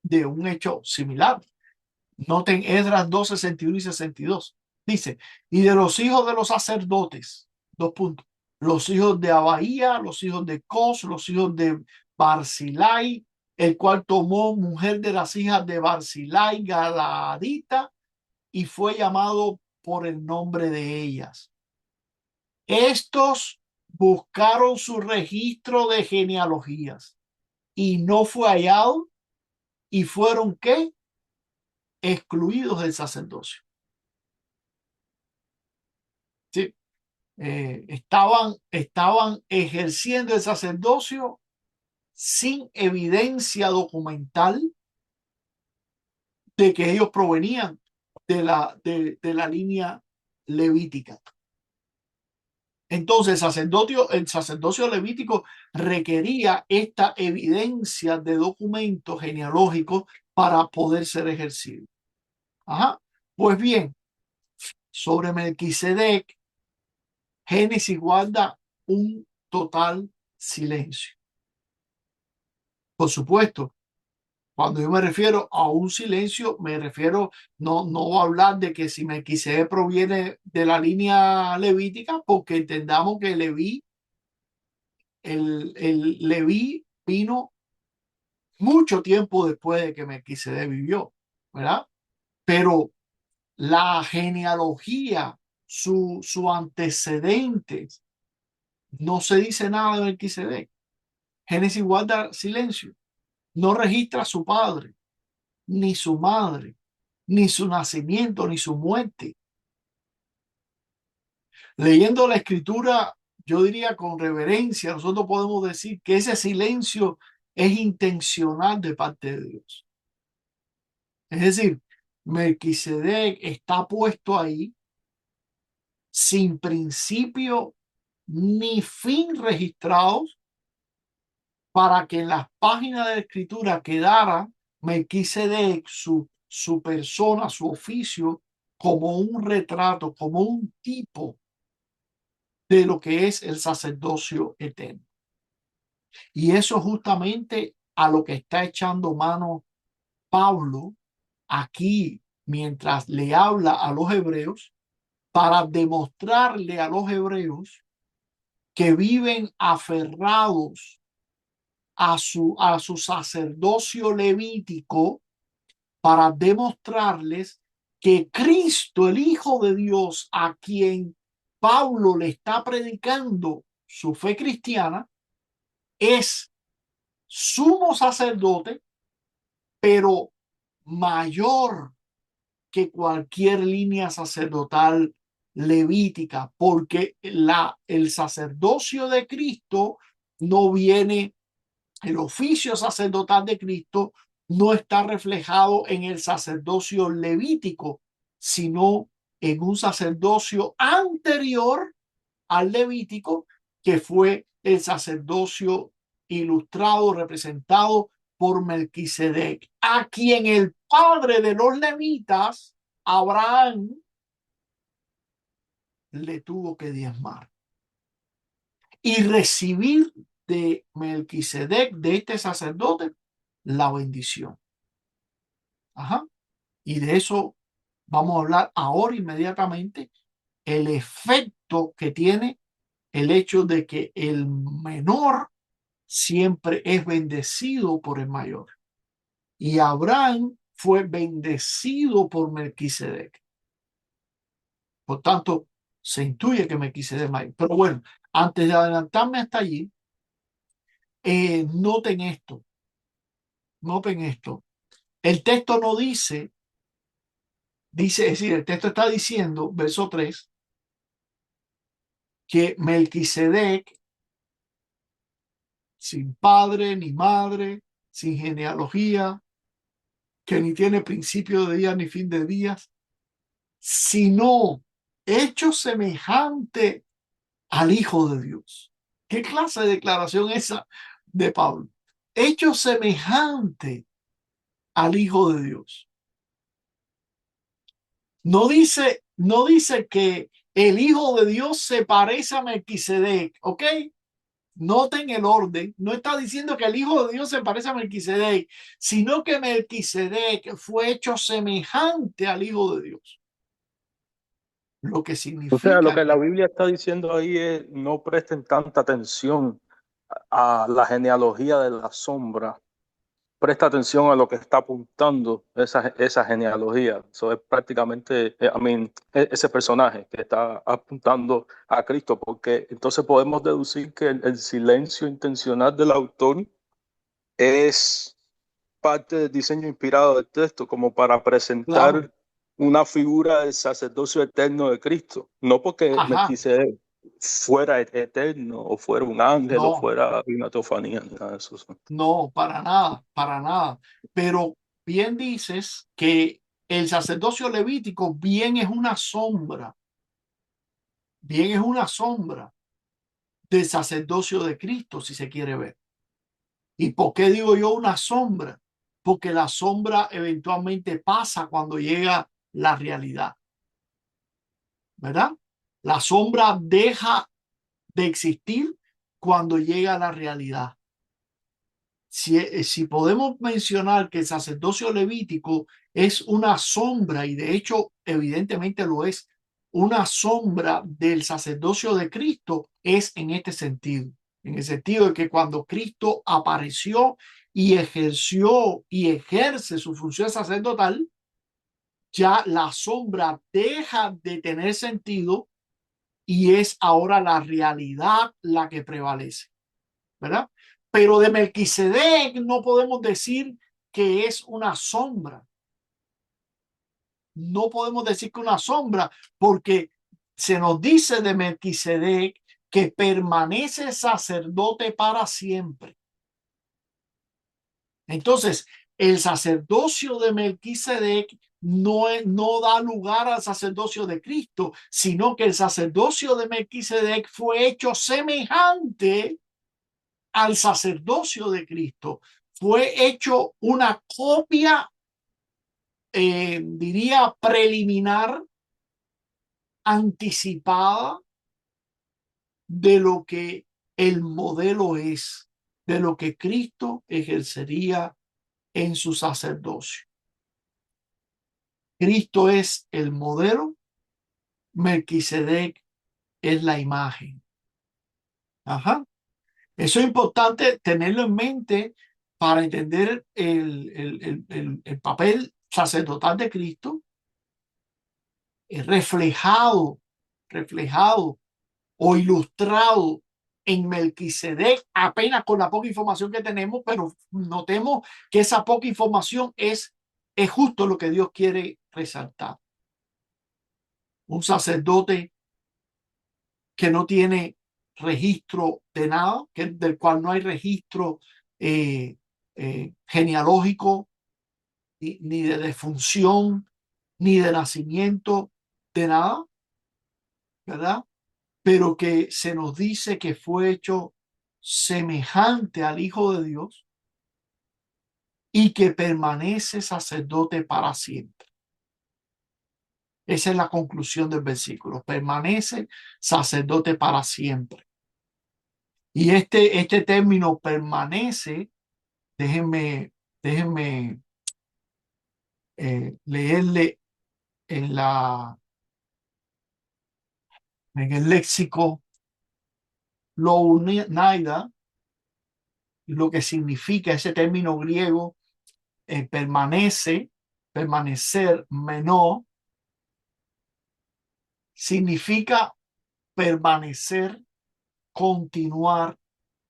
de un hecho similar. Noten Esdras 2, 61 y 62. Dice, y de los hijos de los sacerdotes, dos puntos, los hijos de Abaía, los hijos de Cos, los hijos de Barzilai, el cual tomó mujer de las hijas de Barzilai, Galadita, y fue llamado por el nombre de ellas. Estos buscaron su registro de genealogías y no fue hallado y fueron ¿qué? Excluidos del sacerdocio. Sí. Estaban ejerciendo el sacerdocio sin evidencia documental de que ellos provenían de la línea levítica. Entonces, el sacerdocio levítico requería esta evidencia de documentos genealógicos para poder ser ejercido. Ajá. Pues bien, sobre Melquisedec, Génesis guarda un total silencio. Por supuesto, cuando yo me refiero a un silencio, me refiero, no voy a hablar de que si Melquisedec proviene de la línea levítica, porque entendamos que el Leví vino mucho tiempo después de que Melquisedec vivió, ¿verdad? Pero la genealogía su antecedentes, no se dice nada de Melquisedec. Génesis guarda silencio. No registra a su padre, ni su madre, ni su nacimiento, ni su muerte. Leyendo la escritura, yo diría con reverencia, nosotros podemos decir que ese silencio es intencional de parte de Dios. Es decir, Melquisedec está puesto ahí sin principio ni fin registrados para que en las páginas de la escritura quedara Melquisedec, su persona, su oficio, como un retrato, como un tipo de lo que es el sacerdocio eterno. Y eso justamente a lo que está echando mano Pablo aquí mientras le habla a los hebreos para demostrarle a los hebreos que viven aferrados a su sacerdocio levítico, para demostrarles que Cristo, el Hijo de Dios, a quien Pablo le está predicando su fe cristiana, es sumo sacerdote, pero mayor que cualquier línea sacerdotal levítica, porque el sacerdocio de Cristo no viene, el oficio sacerdotal de Cristo no está reflejado en el sacerdocio levítico, sino en un sacerdocio anterior al levítico, que fue el sacerdocio ilustrado, representado por Melquisedec, a quien el padre de los levitas, Abraham, le tuvo que diezmar y recibir de Melquisedec, de este sacerdote, la bendición. Ajá. Y de eso vamos a hablar ahora inmediatamente, el efecto que tiene el hecho de que el menor siempre es bendecido por el mayor. Y Abraham fue bendecido por Melquisedec. Por tanto, se intuye que Melquisedec mayor. Pero bueno, antes de adelantarme hasta allí, noten esto. Noten esto. El texto no dice, es decir, el texto está diciendo, verso 3, que Melquisedec, sin padre ni madre, sin genealogía, que ni tiene principio de días ni fin de días, sino hecho semejante al Hijo de Dios. ¿Qué clase de declaración esa de Pablo? Hecho semejante al Hijo de Dios. No dice que el Hijo de Dios se parece a Melquisedec, ¿ok? Noten el orden. No está diciendo que el Hijo de Dios se parece a Melquisedec, sino que Melquisedec fue hecho semejante al Hijo de Dios. Lo que O sea, significa lo que la Biblia está diciendo ahí es no presten tanta atención a la genealogía de la sombra. Presta atención a lo que está apuntando esa genealogía. Eso es prácticamente, ese personaje que está apuntando a Cristo, porque entonces podemos deducir que el silencio intencional del autor es parte del diseño inspirado del texto, como para claro. presentar una figura del sacerdocio eterno de Cristo, no porque Ajá. Melquisedec fuera eterno o fuera un ángel o No, fuera una teofanía, nada de eso. no, para nada, para nada. Pero bien dices que el sacerdocio levítico bien es una sombra del sacerdocio de Cristo, si se quiere ver. ¿Y por qué digo yo una sombra? Porque la sombra eventualmente pasa cuando llega la realidad, ¿verdad? La sombra deja de existir cuando llega la realidad. Si podemos mencionar que el sacerdocio levítico es una sombra, y de hecho evidentemente lo es, una sombra del sacerdocio de Cristo, es en este sentido, en el sentido de que cuando Cristo apareció y ejerció y ejerce su función sacerdotal, ya la sombra deja de tener sentido y es ahora la realidad la que prevalece, ¿verdad? Pero de Melquisedec no podemos decir que es una sombra. No podemos decir que una sombra, porque se nos dice de Melquisedec que permanece sacerdote para siempre. Entonces, el sacerdocio de Melquisedec no da lugar al sacerdocio de Cristo, sino que el sacerdocio de Melquisedec fue hecho semejante al sacerdocio de Cristo. Fue hecho una copia, diría, preliminar, anticipada de lo que el modelo es, de lo que Cristo ejercería en su sacerdocio. Cristo es el modelo, Melquisedec es la imagen. Ajá. Eso es importante tenerlo en mente para entender el papel sacerdotal de Cristo, reflejado o ilustrado en Melquisedec, apenas con la poca información que tenemos, pero notemos que esa poca información es justo lo que Dios quiere resaltar. Un sacerdote que no tiene registro de nada, del cual no hay registro genealógico, ni de defunción, ni de nacimiento, de nada, ¿verdad? Pero que se nos dice que fue hecho semejante al Hijo de Dios y que permanece sacerdote para siempre. Esa es la conclusión del versículo. Permanece sacerdote para siempre. Y este término permanece, déjenme leerle en en el léxico Lounaida, lo que significa ese término griego, permanecer, menó, significa permanecer, continuar,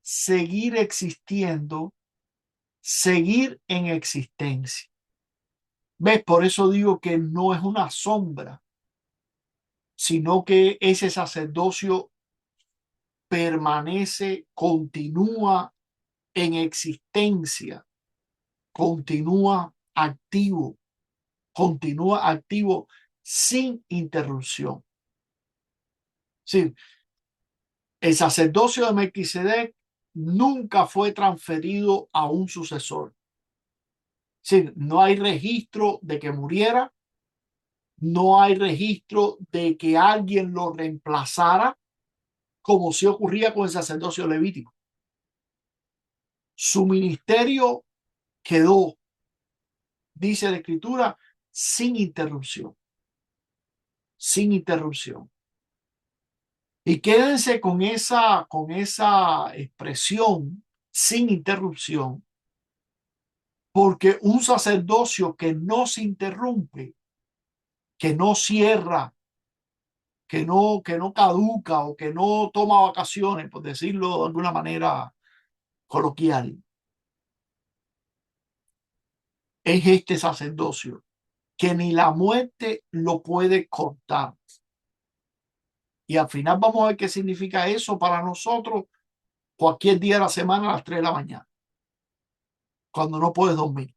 seguir existiendo, seguir en existencia. ¿Ves? Por eso digo que no es una sombra, sino que ese sacerdocio permanece, continúa en existencia, continúa activo sin interrupción. Sí, el sacerdocio de Melquisedec nunca fue transferido a un sucesor. Sí, no hay registro de que muriera, no hay registro de que alguien lo reemplazara, como si ocurría con el sacerdocio levítico. Su ministerio quedó, dice la Escritura, sin interrupción. Sin interrupción. Y quédense con esa expresión, sin interrupción, porque un sacerdocio que no se interrumpe, que no cierra, que no caduca o que no toma vacaciones, por decirlo de alguna manera coloquial, es este sacerdocio que ni la muerte lo puede cortar. Y al final vamos a ver qué significa eso para nosotros cualquier día de la semana a las 3 de la mañana, cuando no puedes dormir.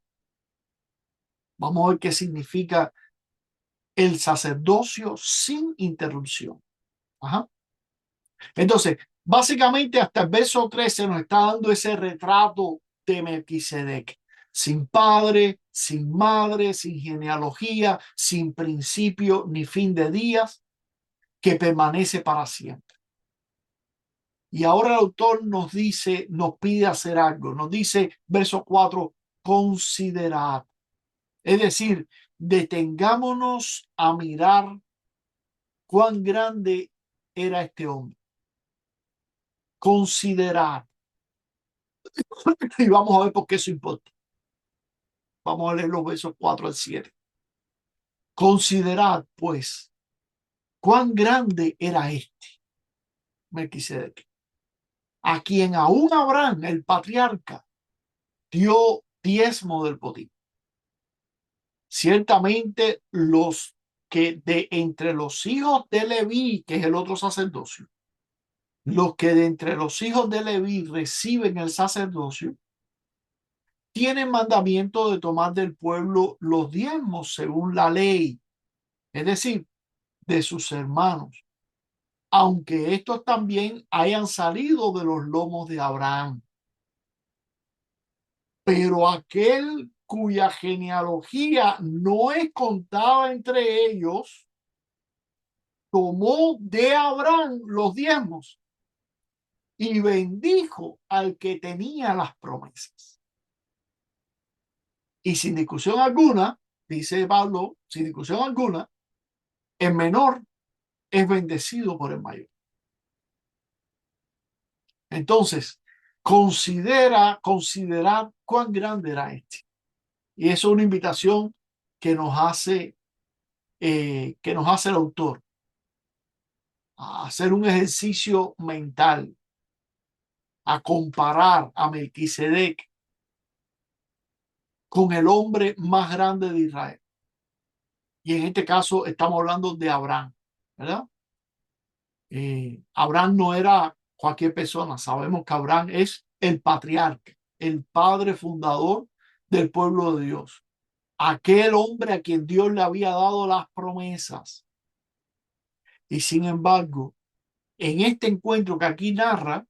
Vamos a ver qué significa el sacerdocio sin interrupción. Ajá. Entonces, básicamente hasta el verso 13 nos está dando ese retrato de Melquisedec. Sin padre, sin madre, sin genealogía, sin principio ni fin de días, que permanece para siempre. Y ahora el autor nos dice, nos pide hacer algo. Nos dice, verso 4, considerad. Es decir, detengámonos a mirar cuán grande era este hombre. Considerad. Y vamos a ver por qué eso importa. Vamos a leer los versos 4 al 7. Considerad, pues, cuán grande era Melquisedec, a quien aún Abraham, el patriarca, dio diezmo del botín. Ciertamente los que de entre los hijos de Leví, que es el otro sacerdocio, los que de entre los hijos de Leví reciben el sacerdocio, tienen mandamiento de tomar del pueblo los diezmos según la ley, es decir, de sus hermanos, aunque estos también hayan salido de los lomos de Abraham. Pero aquel cuya genealogía no es contada entre ellos, tomó de Abraham los diezmos y bendijo al que tenía las promesas. Y sin discusión alguna, dice Pablo, sin discusión alguna, el menor es bendecido por el mayor. Entonces, considerad cuán grande era este. Y eso es una invitación que nos hace el autor a hacer un ejercicio mental, a comparar a Melquisedec con el hombre más grande de Israel. Y en este caso estamos hablando de Abraham, ¿verdad? Abraham no era cualquier persona. Sabemos que Abraham es el patriarca, el padre fundador del pueblo de Dios. Aquel hombre a quien Dios le había dado las promesas. Y sin embargo, en este encuentro que aquí narra,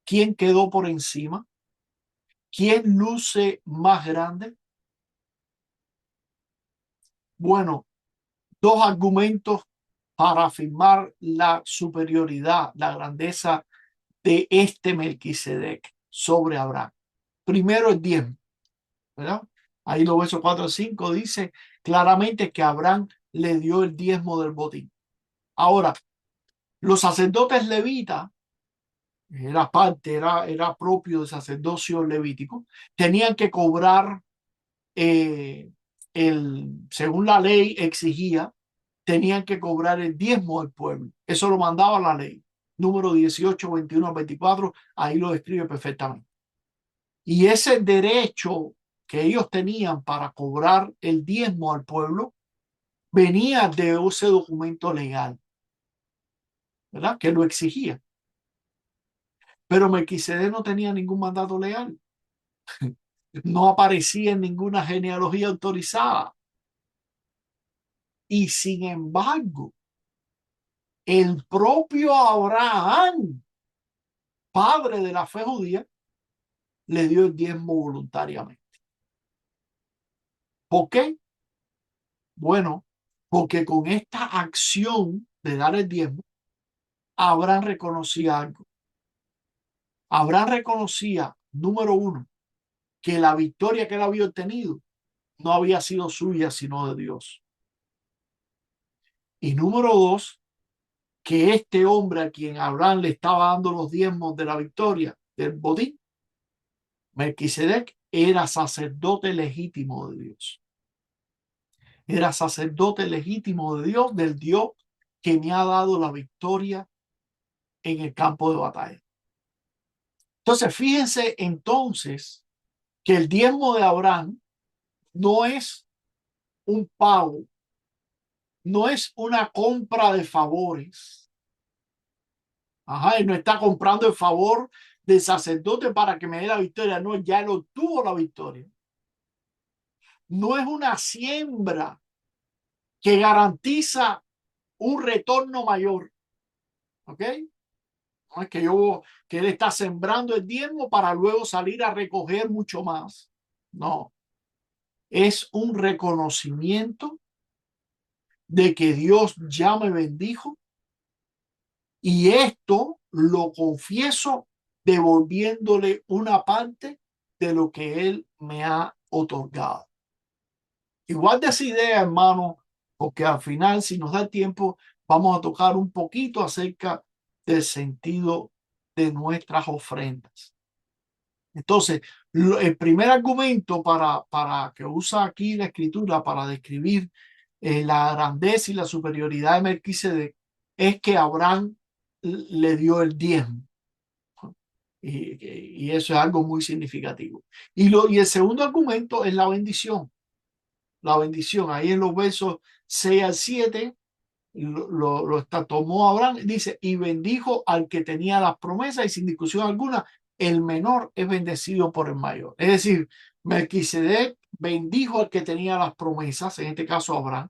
¿quién quedó por encima? ¿Quién luce más grande? Bueno, dos argumentos para afirmar la superioridad, la grandeza de este Melquisedec sobre Abraham. Primero el diezmo, ¿verdad? Ahí los versos 4 y 5 dice claramente que Abraham le dio el diezmo del botín. Ahora, los sacerdotes levitas, era propio del sacerdocio levítico, tenían que cobrar, según la ley exigía, tenían que cobrar el diezmo del pueblo. Eso lo mandaba la ley. Número 18, 21 24, ahí lo describe perfectamente. Y ese derecho que ellos tenían para cobrar el diezmo al pueblo venía de ese documento legal, ¿verdad? Que lo exigía. Pero Melquisedec no tenía ningún mandato legal. No aparecía en ninguna genealogía autorizada. Y sin embargo, el propio Abraham, padre de la fe judía, le dio el diezmo voluntariamente. ¿Por qué? Bueno, porque con esta acción de dar el diezmo, Abraham reconocía algo. Abraham reconocía, número uno, que la victoria que él había obtenido no había sido suya, sino de Dios. Y número dos, que este hombre a quien Abraham le estaba dando los diezmos de la victoria del botín, Melquisedec, era sacerdote legítimo de Dios. Era sacerdote legítimo de Dios, del Dios que me ha dado la victoria en el campo de batalla. Entonces, fíjense entonces que el diezmo de Abraham no es un pago, no es una compra de favores. Ajá, y no está comprando el favor del sacerdote para que me dé la victoria. No, ya lo obtuvo la victoria. No es una siembra que garantiza un retorno mayor. ¿Ok? No es que él está sembrando el diezmo para luego salir a recoger mucho más. No. Es un reconocimiento de que Dios ya me bendijo y esto lo confieso devolviéndole una parte de lo que Él me ha otorgado. Igual de esa idea, hermano, porque al final, si nos da tiempo, vamos a tocar un poquito acerca del sentido de nuestras ofrendas. Entonces, el primer argumento para que usa aquí la escritura para describir la grandeza y la superioridad de Melquisedec es que Abraham le dio el diezmo. Y eso es algo muy significativo. Y el segundo argumento es la bendición. La bendición, ahí en los versos 6 al 7, tomó Abraham, dice, y bendijo al que tenía las promesas, y sin discusión alguna, el menor es bendecido por el mayor. Es decir, Melquisedec bendijo al que tenía las promesas, en este caso Abraham.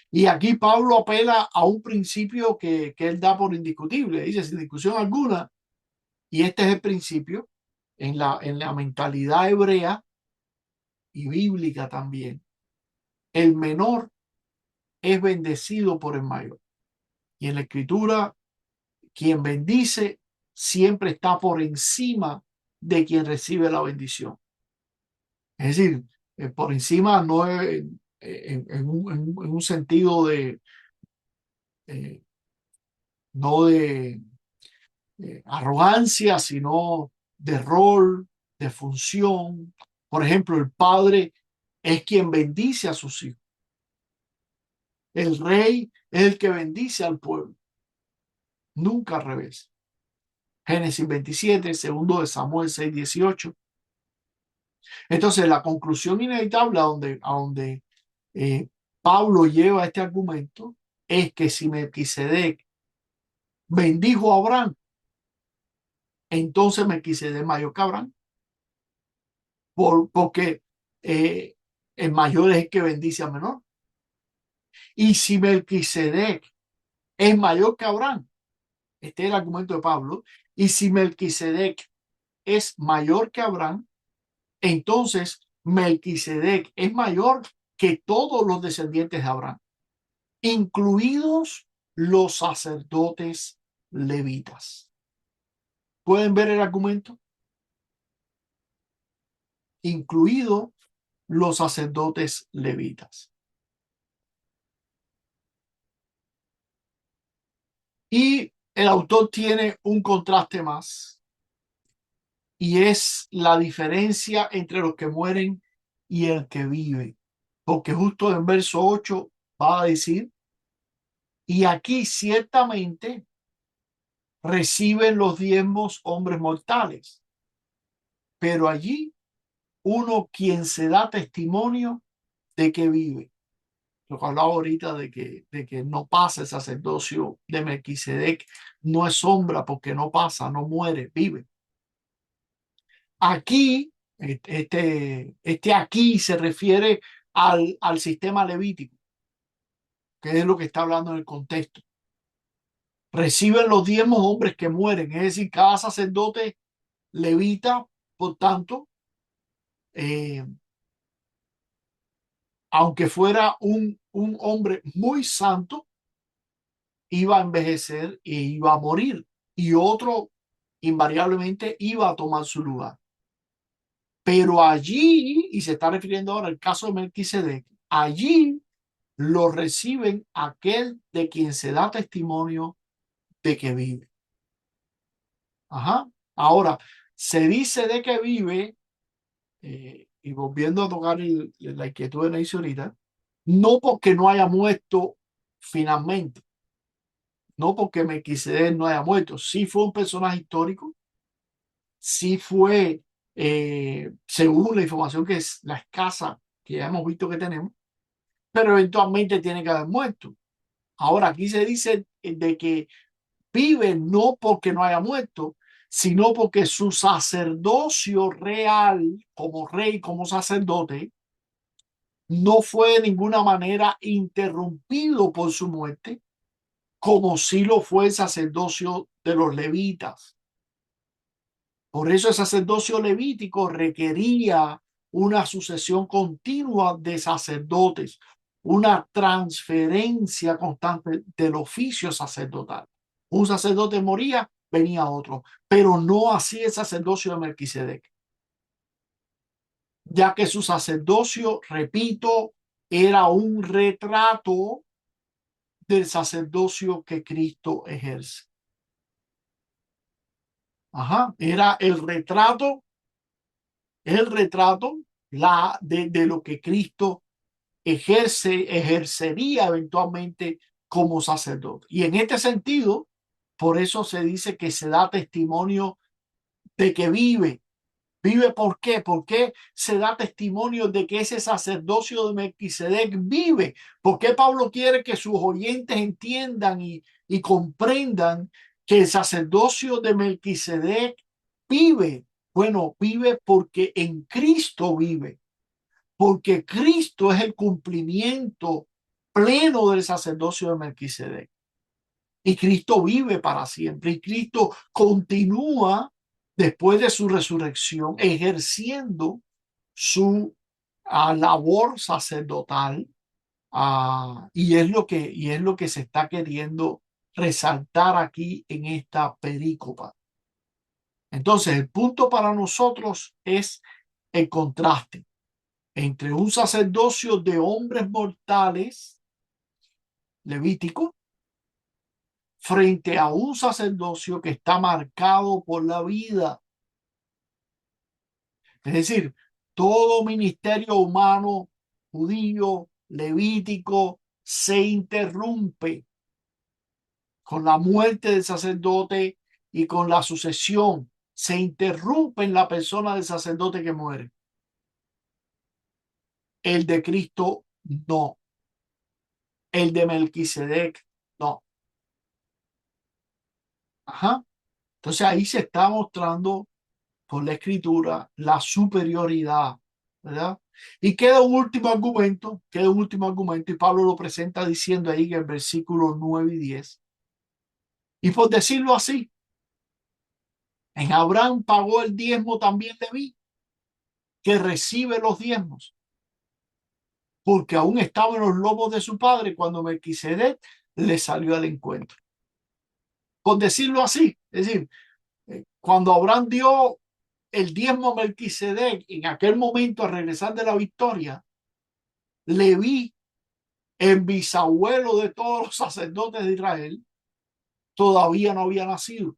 Y aquí Pablo apela a un principio que él da por indiscutible. Dice, sin discusión alguna, y este es el principio en la mentalidad hebrea y bíblica también. El menor es bendecido por el mayor. Y en la escritura, quien bendice siempre está por encima de quien recibe la bendición. Es decir, por encima no es en un sentido de, eh, no de arrogancia, sino de rol, de función. Por ejemplo, el padre es quien bendice a sus hijos. El rey es el que bendice al pueblo. Nunca al revés. Génesis 27, segundo de Samuel 6, 18. Entonces, la conclusión inevitable a donde Pablo lleva este argumento es que si Melquisedec bendijo a Abraham, entonces Melquisedec es mayor que Abraham, porque el mayor es el que bendice al menor. Y si Melquisedec es mayor que Abraham, este es el argumento de Pablo, y si Melquisedec es mayor que Abraham, entonces Melquisedec es mayor que todos los descendientes de Abraham, incluidos los sacerdotes levitas. ¿Pueden ver el argumento? Incluidos los sacerdotes levitas. Y el autor tiene un contraste más, y es la diferencia entre los que mueren y el que vive. Porque justo en verso 8 va a decir, y aquí ciertamente reciben los diezmos hombres mortales, pero allí uno quien se da testimonio de que vive. Lo que hablaba ahorita de que no pasa el sacerdocio de Melquisedec, no es sombra porque no pasa, no muere, vive. Aquí, este aquí se refiere al sistema levítico, que es lo que está hablando en el contexto. Reciben los diezmos hombres que mueren, es decir, cada sacerdote levita, por tanto, aunque fuera un hombre muy santo, iba a envejecer e iba a morir, y otro invariablemente iba a tomar su lugar. Pero allí, y se está refiriendo ahora al caso de Melquisedec, allí lo reciben aquel de quien se da testimonio de que vive. Ajá. Ahora, se dice de que vive, y volviendo a tocar la inquietud de Neisy ahorita, no porque no haya muerto finalmente, no porque Melquisedec no haya muerto, sí fue un personaje histórico, sí fue, según la información que es la escasa que ya hemos visto que tenemos, pero eventualmente tiene que haber muerto. Ahora, aquí se dice de que vive no porque no haya muerto, sino porque su sacerdocio real como rey, como sacerdote, no fue de ninguna manera interrumpido por su muerte, como si lo fue el sacerdocio de los levitas. Por eso el sacerdocio levítico requería una sucesión continua de sacerdotes, una transferencia constante del oficio sacerdotal. Un sacerdote moría, venía otro, pero no así el sacerdocio de Melquisedec, ya que su sacerdocio, repito, era un retrato del sacerdocio que Cristo ejerce. Ajá, era el retrato de lo que Cristo ejercería eventualmente como sacerdote. Y en este sentido, por eso se dice que se da testimonio de que vive. ¿Vive por qué? ¿Por qué se da testimonio de que ese sacerdocio de Melquisedec vive? ¿Por qué Pablo quiere que sus oyentes entiendan y comprendan que el sacerdocio de Melquisedec vive? Bueno, vive porque en Cristo vive, porque Cristo es el cumplimiento pleno del sacerdocio de Melquisedec. Y Cristo vive para siempre. Y Cristo continúa después de su resurrección ejerciendo su labor sacerdotal. Y es lo que se está queriendo resaltar aquí en esta perícopa. Entonces, el punto para nosotros es el contraste entre un sacerdocio de hombres mortales, levítico, frente a un sacerdocio que está marcado por la vida. Es decir, todo ministerio humano, judío, levítico, se interrumpe con la muerte del sacerdote y con la sucesión. Se interrumpe en la persona del sacerdote que muere. El de Cristo no. El de Melquisedec no. Ajá. Entonces ahí se está mostrando por la escritura la superioridad, ¿verdad? Y queda un último argumento, y Pablo lo presenta diciendo ahí en el versículo 9 y 10. Y por decirlo así, en Abraham pagó el diezmo también Leví, que recibe los diezmos, porque aún estaba en los lomos de su padre cuando Melquisedec le salió al encuentro. Por decirlo así, es decir, cuando Abraham dio el diezmo a Melquisedec, en aquel momento al regresar de la victoria, Leví, el bisabuelo de todos los sacerdotes de Israel, todavía no había nacido.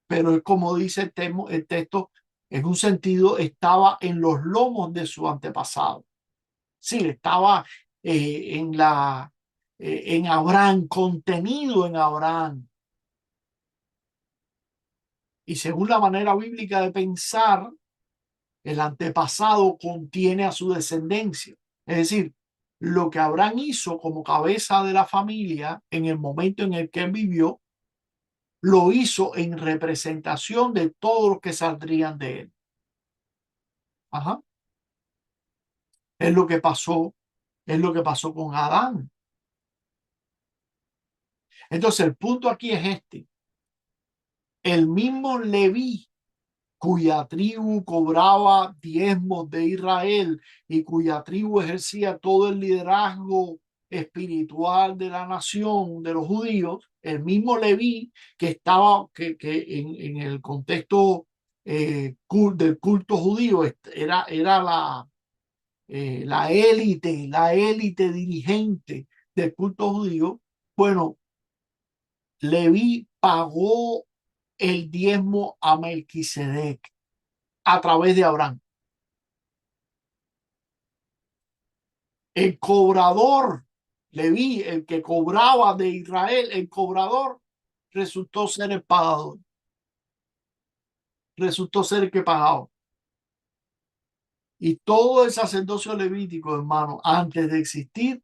Pero es como dice el texto, en un sentido estaba en los lomos de su antepasado. Sí, estaba en Abraham, contenido en Abraham. Y según la manera bíblica de pensar, el antepasado contiene a su descendencia. Es decir, lo que Abraham hizo como cabeza de la familia en el momento en el que él vivió, lo hizo en representación de todos los que saldrían de él. Ajá. Es lo que pasó, es lo que pasó con Adán. Entonces, el punto aquí es este. El mismo Leví, cuya tribu cobraba diezmos de Israel y cuya tribu ejercía todo el liderazgo espiritual de la nación de los judíos, el mismo Leví que estaba que en el contexto del culto judío era la élite dirigente del culto judío. Bueno, Leví pagó el diezmo a Melquisedec a través de Abraham. El cobrador, Leví, el que cobraba de Israel, el cobrador, resultó ser el pagador. Resultó ser el que pagaba. Y todo el sacerdocio levítico, hermano, antes de existir,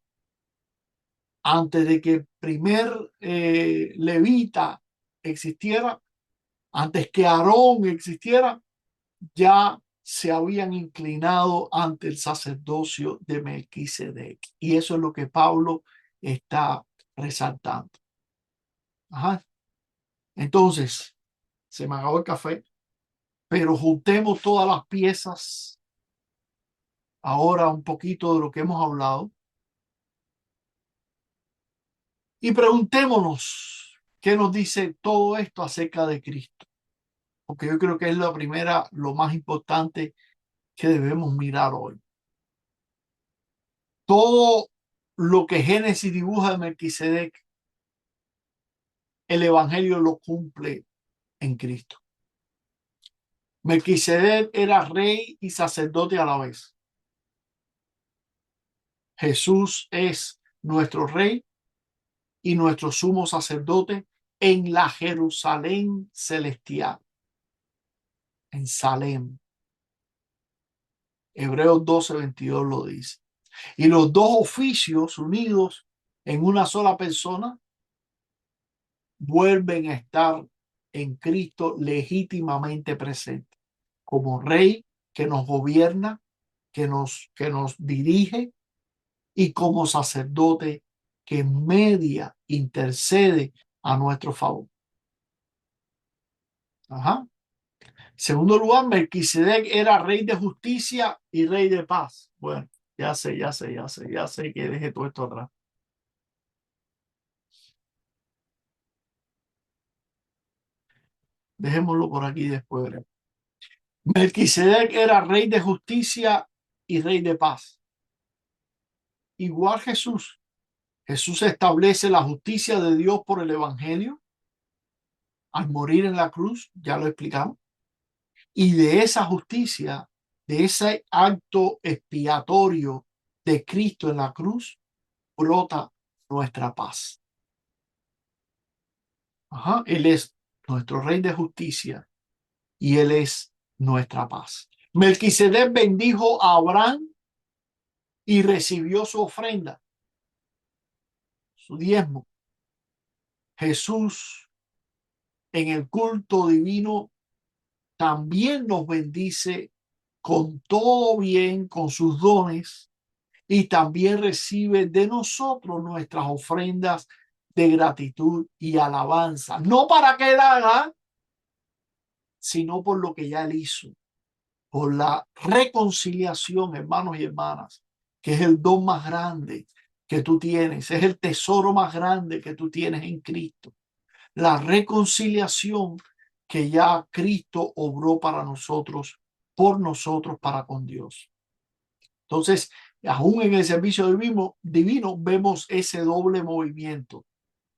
antes de que el primer levita existiera, antes que Aarón existiera, ya se habían inclinado ante el sacerdocio de Melquisedec. Y eso es lo que Pablo está resaltando. Ajá. Entonces, se me acabó el café, pero juntemos todas las piezas ahora un poquito de lo que hemos hablado y preguntémonos qué nos dice todo esto acerca de Cristo. Porque yo creo que es la primera, lo más importante que debemos mirar hoy. Todo lo que Génesis dibuja de Melquisedec, el Evangelio lo cumple en Cristo. Melquisedec era rey y sacerdote a la vez. Jesús es nuestro Rey y nuestro sumo sacerdote en la Jerusalén celestial, en Salem. Hebreos 12:22 lo dice. Y los dos oficios unidos en una sola persona vuelven a estar en Cristo legítimamente presente, como Rey que nos gobierna, que nos dirige, y como sacerdote que media, intercede a nuestro favor. Ajá. Segundo lugar, Melquisedec era rey de justicia y rey de paz. Bueno, ya sé que dejé todo esto atrás. Dejémoslo por aquí después. Melquisedec era rey de justicia y rey de paz. Igual Jesús. Jesús establece la justicia de Dios por el evangelio al morir en la cruz, ya lo explicamos. Y de esa justicia, de ese acto expiatorio de Cristo en la cruz, brota nuestra paz. Ajá, Él es nuestro Rey de justicia y Él es nuestra paz. Melquisedec bendijo a Abraham y recibió su ofrenda, su diezmo. Jesús en el culto divino también nos bendice con todo bien, con sus dones, y también recibe de nosotros nuestras ofrendas de gratitud y alabanza, no para que Él haga, sino por lo que ya Él hizo, por la reconciliación, hermanos y hermanas, que es el don más grande que tú tienes, es el tesoro más grande que tú tienes en Cristo. La reconciliación que ya Cristo obró para nosotros, por nosotros, para con Dios. Entonces, aún en el servicio divino vemos ese doble movimiento.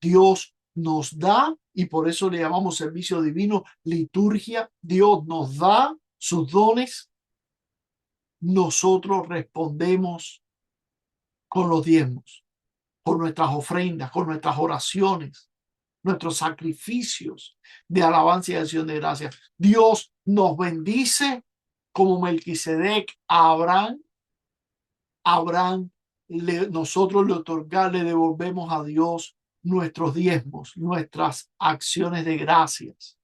Dios nos da, y por eso le llamamos servicio divino, liturgia. Dios nos da sus dones. Nosotros respondemos con los diezmos, con nuestras ofrendas, con nuestras oraciones, nuestros sacrificios de alabanza y acción de gracias. Dios nos bendice como Melquisedec a Abraham. Nosotros le devolvemos a Dios nuestros diezmos, nuestras acciones de gracias,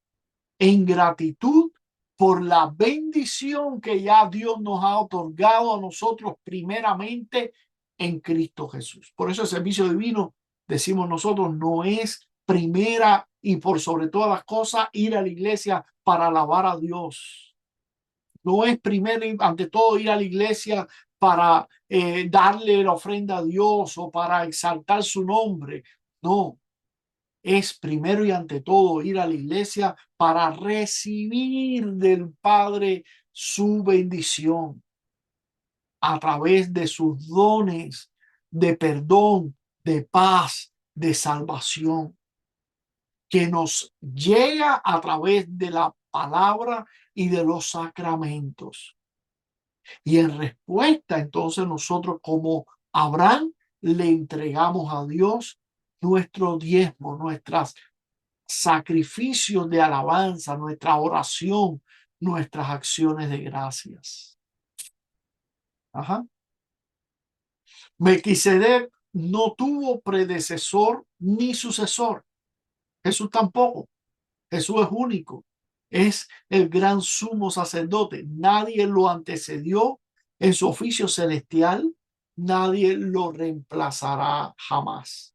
en gratitud por la bendición que ya Dios nos ha otorgado a nosotros primeramente en Cristo Jesús. Por eso el servicio divino, decimos nosotros, no es primera y por sobre todas las cosas ir a la iglesia para alabar a Dios. No es primero y ante todo ir a la iglesia para darle la ofrenda a Dios o para exaltar su nombre. No, es primero y ante todo ir a la iglesia para recibir del Padre su bendición a través de sus dones de perdón, de paz, de salvación, que nos llega a través de la palabra y de los sacramentos. Y en respuesta, entonces nosotros como Abraham le entregamos a Dios nuestro diezmo, nuestros sacrificios de alabanza, nuestra oración, nuestras acciones de gracias. Ajá. Melquisedec no tuvo predecesor ni sucesor. Jesús tampoco. Jesús es único. Es el gran sumo sacerdote. Nadie lo antecedió en su oficio celestial. Nadie lo reemplazará jamás.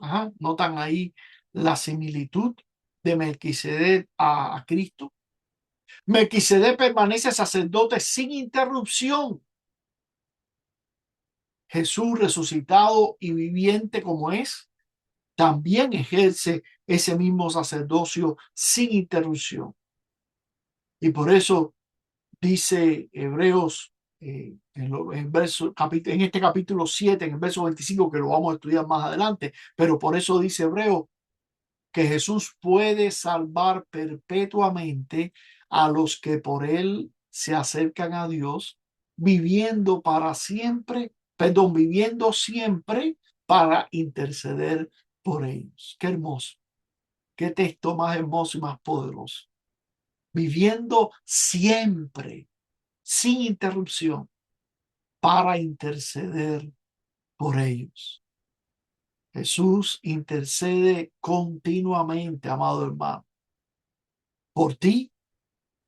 Ajá. ¿Notan ahí la similitud de Melquisedec a Cristo? Melquisedec permanece sacerdote sin interrupción. Jesús resucitado y viviente como es, también ejerce ese mismo sacerdocio sin interrupción. Y por eso dice Hebreos en este capítulo 7, en el verso 25, que lo vamos a estudiar más adelante, pero por eso dice Hebreos que Jesús puede salvar perpetuamente a los que por él se acercan a Dios, viviendo para siempre, perdón, viviendo siempre para interceder por ellos. Qué hermoso, qué texto más hermoso y más poderoso. Viviendo siempre, sin interrupción, para interceder por ellos. Jesús intercede continuamente, amado hermano, por ti,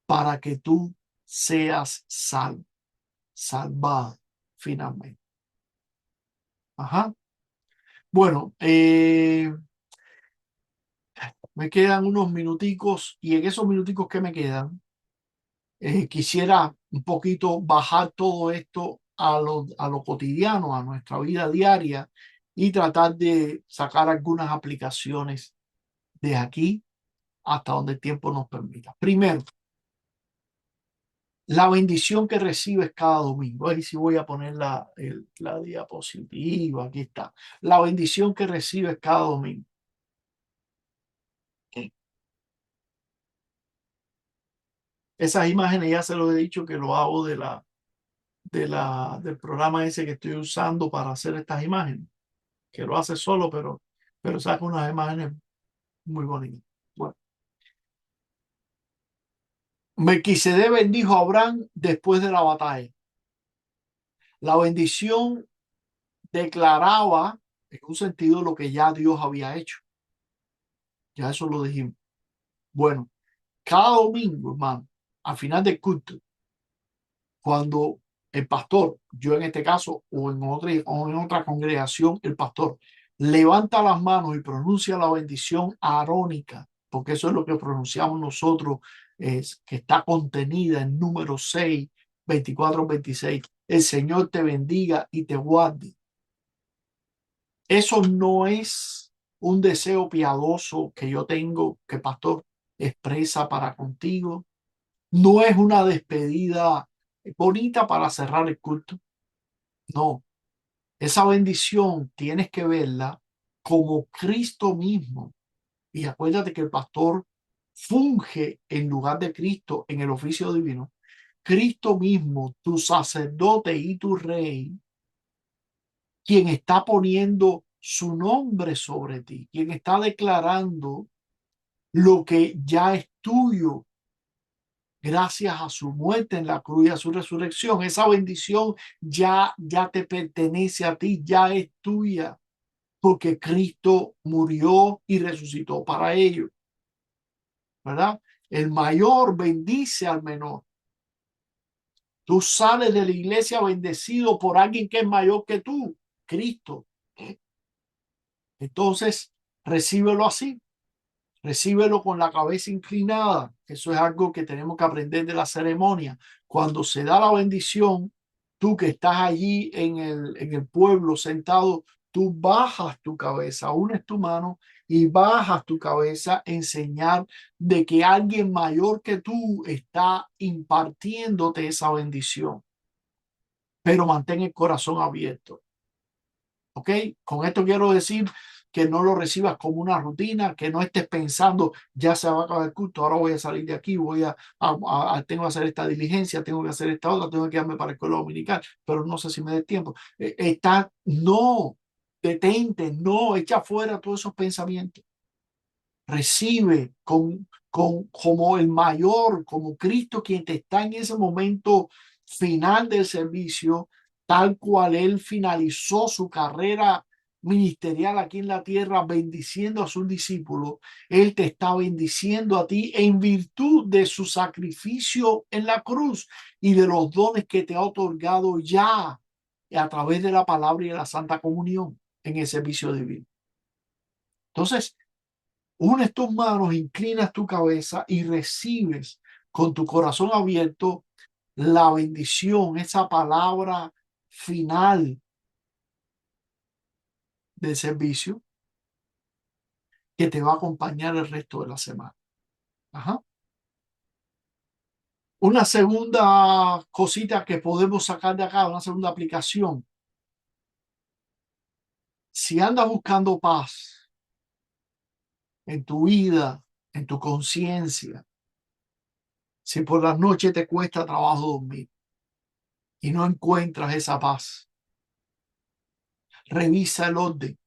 para que tú seas salvo, salvado finalmente. Ajá. Bueno, me quedan unos minuticos y en esos minuticos que me quedan, quisiera un poquito bajar todo esto a lo cotidiano, a nuestra vida diaria y tratar de sacar algunas aplicaciones de aquí hasta donde el tiempo nos permita. Primero, la bendición que recibes cada domingo. Ahí sí voy a poner la diapositiva. Aquí está. La bendición que recibes cada domingo. Esas imágenes ya se lo he dicho que lo hago del programa ese que estoy usando para hacer estas imágenes, que lo hace solo, pero saca unas imágenes muy bonitas. Bueno, Melquisedec bendijo a Abraham después de la batalla. La bendición declaraba en un sentido lo que ya Dios había hecho. Ya eso lo dijimos. Bueno, cada domingo, hermano, al final del culto, cuando el pastor, yo en este caso, o en otra congregación, el pastor levanta las manos y pronuncia la bendición arónica, porque eso es lo que pronunciamos nosotros, es que está contenida en número 6, 24, 26. El Señor te bendiga y te guarde. Eso no es un deseo piadoso que yo tengo, que el pastor expresa para contigo. No es una despedida bonita para cerrar el culto. No, esa bendición tienes que verla como Cristo mismo. Y acuérdate que el pastor funge en lugar de Cristo en el oficio divino. Cristo mismo, tu sacerdote y tu rey, quien está poniendo su nombre sobre ti, quien está declarando lo que ya es tuyo gracias a su muerte en la cruz y a su resurrección. Esa bendición ya te pertenece a ti, ya es tuya, porque Cristo murió y resucitó para ello, ¿verdad? El mayor bendice al menor. Tú sales de la iglesia bendecido por alguien que es mayor que tú, Cristo. Entonces, recíbelo así. Recíbelo con la cabeza inclinada. Eso es algo que tenemos que aprender de la ceremonia. Cuando se da la bendición, tú que estás allí en el pueblo sentado, tú bajas tu cabeza, unes tu mano y bajas tu cabeza en señal de que alguien mayor que tú está impartiéndote esa bendición. Pero mantén el corazón abierto. ¿Ok? Con esto quiero decir que no lo recibas como una rutina, que no estés pensando, ya se va a acabar el culto, ahora voy a salir de aquí, tengo que hacer esta diligencia, tengo que hacer esta otra, tengo que quedarme para el escuela dominical, pero no sé si me dé tiempo. No, detente, no, echa fuera todos esos pensamientos. Recibe como el mayor, como Cristo, quien te está en ese momento final del servicio, tal cual él finalizó su carrera ministerial aquí en la tierra, bendiciendo a sus discípulos. Él te está bendiciendo a ti en virtud de su sacrificio en la cruz y de los dones que te ha otorgado ya a través de la palabra y de la Santa Comunión en el servicio divino. Entonces, unes tus manos, inclinas tu cabeza y recibes con tu corazón abierto la bendición, esa palabra final del servicio que te va a acompañar el resto de la semana. Ajá. Una segunda cosita que podemos sacar de acá, una segunda aplicación. Si andas buscando paz en tu vida, en tu conciencia, si por las noches te cuesta trabajo dormir, y no encuentras esa paz, revisa el orden,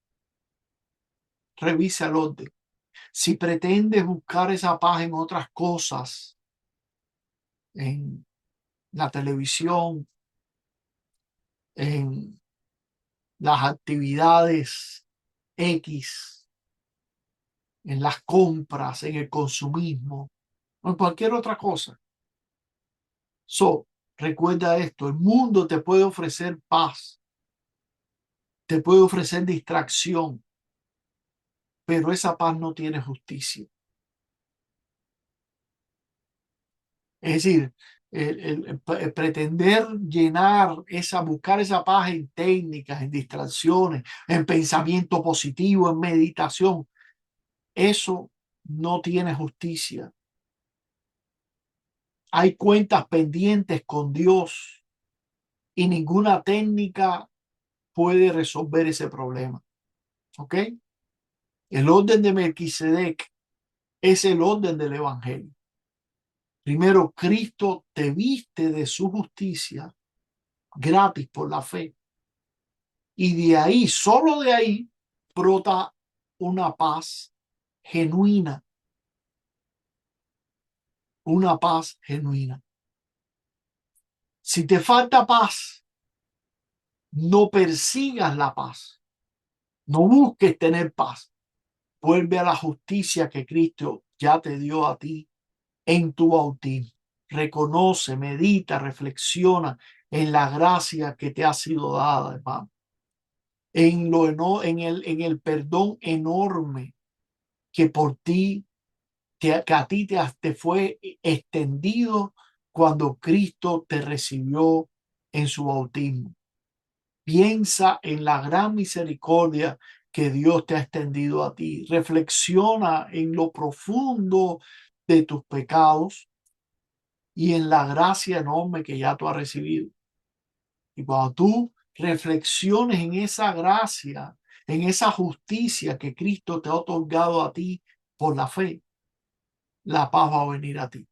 revisa el orden. Si pretendes buscar esa paz en otras cosas, en la televisión, en las actividades X, en las compras, en el consumismo o en cualquier otra cosa. Recuerda esto, el mundo te puede ofrecer paz, te puede ofrecer distracción, pero esa paz no tiene justicia. Es decir, el pretender buscar esa paz en técnicas, en distracciones, en pensamiento positivo, en meditación, eso no tiene justicia. Hay cuentas pendientes con Dios y ninguna técnica puede resolver ese problema. ¿Ok? El orden de Melquisedec es el orden del Evangelio. Primero, Cristo te viste de su justicia gratis por la fe. Y de ahí, solo de ahí, brota una paz genuina. Una paz genuina. Si te falta paz, no persigas la paz. No busques tener paz. Vuelve a la justicia que Cristo ya te dio a ti en tu bautismo. Reconoce, medita, reflexiona en la gracia que te ha sido dada, hermano. En el perdón enorme que por ti, que a ti te fue extendido cuando Cristo te recibió en su bautismo. Piensa en la gran misericordia que Dios te ha extendido a ti. Reflexiona en lo profundo de tus pecados y en la gracia enorme que ya tú has recibido. Y cuando tú reflexiones en esa gracia, en esa justicia que Cristo te ha otorgado a ti por la fe, la paz va a venir a ti.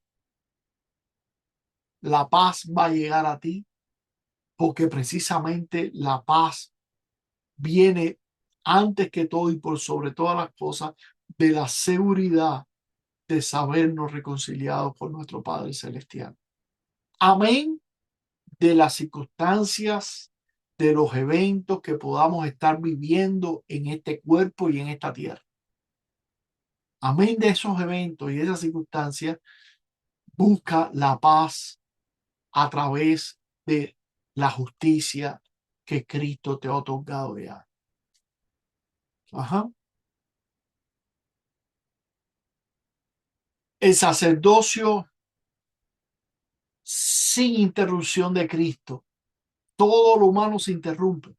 La paz va a llegar a ti porque precisamente la paz viene antes que todo y por sobre todas las cosas de la seguridad de sabernos reconciliados con nuestro Padre Celestial. Amén de las circunstancias, de los eventos que podamos estar viviendo en este cuerpo y en esta tierra. Amén de esos eventos y de esas circunstancias, busca la paz a través de la justicia que Cristo te ha otorgado ya. Ajá. El sacerdocio sin interrupción de Cristo. Todo lo humano se interrumpe.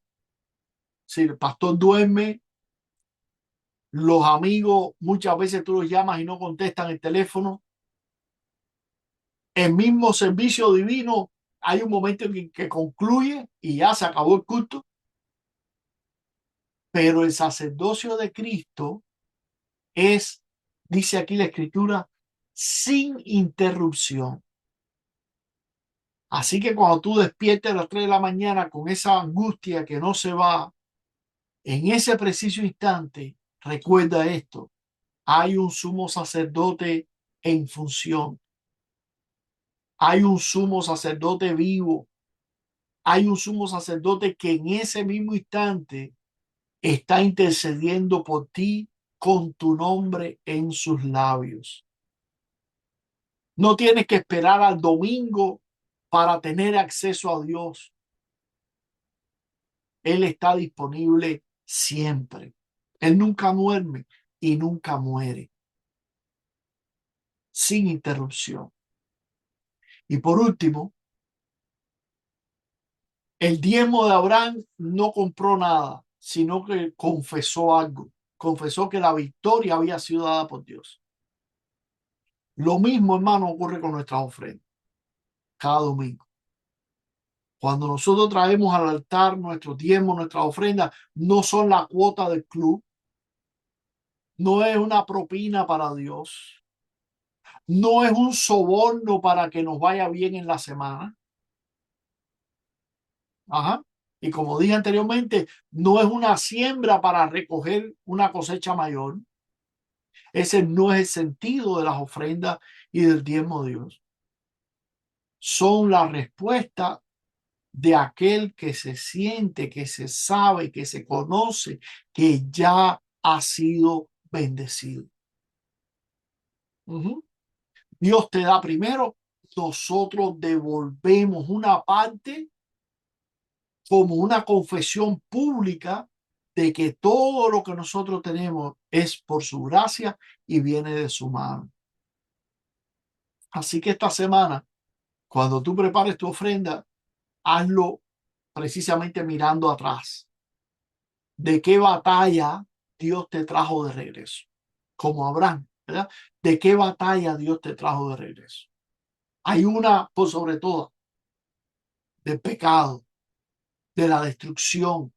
Si el pastor duerme, los amigos muchas veces tú los llamas y no contestan el teléfono. El mismo servicio divino, hay un momento en que concluye y ya se acabó el culto. Pero el sacerdocio de Cristo es, dice aquí la Escritura, sin interrupción. Así que cuando tú despiertes a las 3 de la mañana con esa angustia que no se va, en ese preciso instante, recuerda esto, hay un sumo sacerdote en función, hay un sumo sacerdote vivo, hay un sumo sacerdote que en ese mismo instante está intercediendo por ti con tu nombre en sus labios. No tienes que esperar al domingo para tener acceso a Dios. Él está disponible siempre. Él nunca duerme y nunca muere. Sin interrupción. Y por último, el diezmo de Abraham no compró nada, sino que confesó algo. Confesó que la victoria había sido dada por Dios. Lo mismo, hermano, ocurre con nuestras ofrendas cada domingo. Cuando nosotros traemos al altar nuestros diezmos, nuestras ofrendas, no son la cuota del club, no es una propina para Dios, no es un soborno para que nos vaya bien en la semana. Ajá. Y como dije anteriormente, no es una siembra para recoger una cosecha mayor. Ese no es el sentido de las ofrendas y del diezmo de Dios. Son la respuesta de aquel que se siente, que se sabe, que se conoce, que ya ha sido bendecido. Ujú. Dios te da primero, nosotros devolvemos una parte como una confesión pública de que todo lo que nosotros tenemos es por su gracia y viene de su mano. Así que esta semana, cuando tú prepares tu ofrenda, hazlo precisamente mirando atrás. ¿De qué batalla Dios te trajo de regreso? Como Abraham, ¿verdad? ¿De qué batalla Dios te trajo de regreso? Hay una, por sobre todo, del pecado, de la destrucción,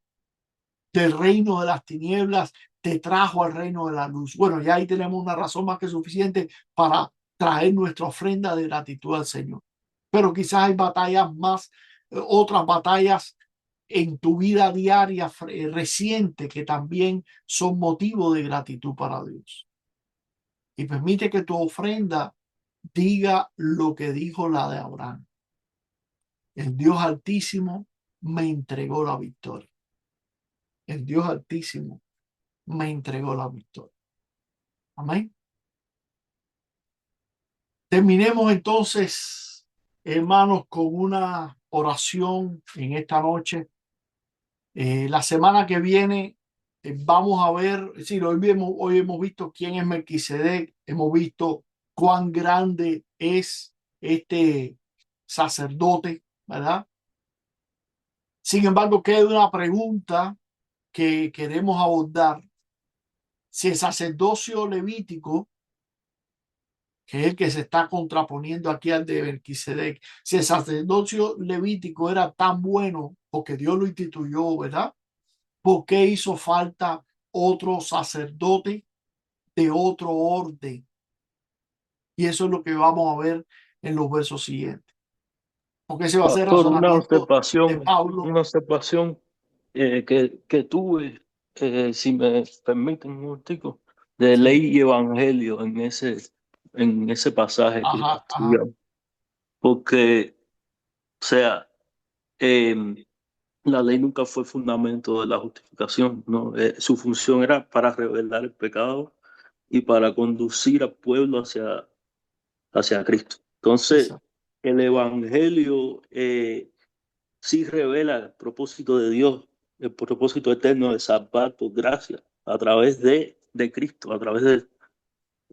del reino de las tinieblas, te trajo al reino de la luz. Bueno, ya ahí tenemos una razón más que suficiente para traer nuestra ofrenda de gratitud al Señor. Pero quizás hay batallas más, otras batallas en tu vida diaria reciente que también son motivo de gratitud para Dios. Y permite que tu ofrenda diga lo que dijo la de Abraham. El Dios Altísimo me entregó la victoria. El Dios Altísimo me entregó la victoria. Amén. Terminemos entonces, hermanos, con una oración en esta noche. La semana que viene vamos a ver, es decir, hoy hemos visto quién es Melquisedec, hemos visto cuán grande es este sacerdote, ¿verdad? Sin embargo, queda una pregunta que queremos abordar. Si el sacerdocio levítico, que es el que se está contraponiendo aquí al de Melquisedec, si el sacerdocio levítico era tan bueno porque Dios lo instituyó, ¿verdad? ¿Por qué hizo falta otro sacerdote de otro orden? Y eso es lo que vamos a ver en los versos siguientes. Porque ese va a ser el Pastor, razonamiento de Pablo. una observación que tuve, si me permiten un momentico, de Sí. ley y evangelio en ese pasaje que Ajá, ajá. estudiamos. Porque, o sea, la ley nunca fue fundamento de la justificación, ¿no? Su función era para revelar el pecado y para conducir al pueblo hacia Cristo. Entonces, Exacto, el evangelio sí revela el propósito de Dios, el propósito eterno de salvar por gracia a través de Cristo, a través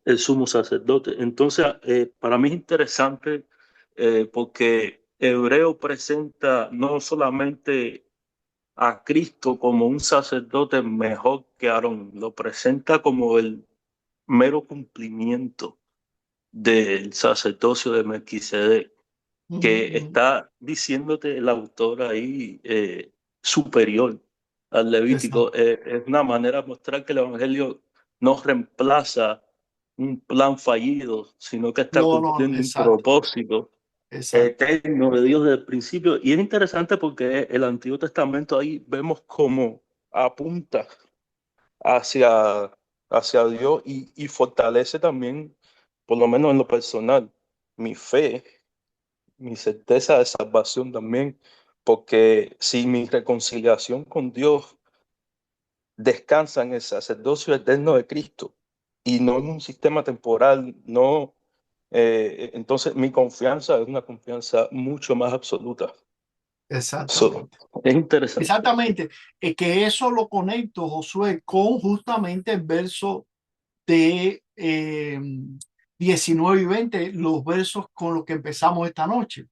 del sumo sacerdote. Entonces, para mí es interesante porque Hebreo presenta no solamente a Cristo como un sacerdote mejor que Aarón, lo presenta como el mero cumplimiento del sacerdocio de Melquisedec, ujú, que ujú. está diciéndote el autor ahí superior al Exacto. Levítico. Es una manera de mostrar que el Evangelio no reemplaza un plan fallido, sino que está No, no, cumpliendo un exacto, propósito exacto, eterno de Dios desde el principio. Y es interesante porque el Antiguo Testamento ahí vemos cómo apunta hacia, hacia Dios y fortalece también, por lo menos en lo personal, mi fe, mi certeza de salvación también, porque si mi reconciliación con Dios descansa en el sacerdocio eterno de Cristo y no en un sistema temporal, no, entonces mi confianza es una confianza mucho más absoluta. So, exactamente. es interesante. Exactamente. Es que eso lo conecto, Josué, con justamente el verso de 19 y 20, los versos con los que empezamos esta noche,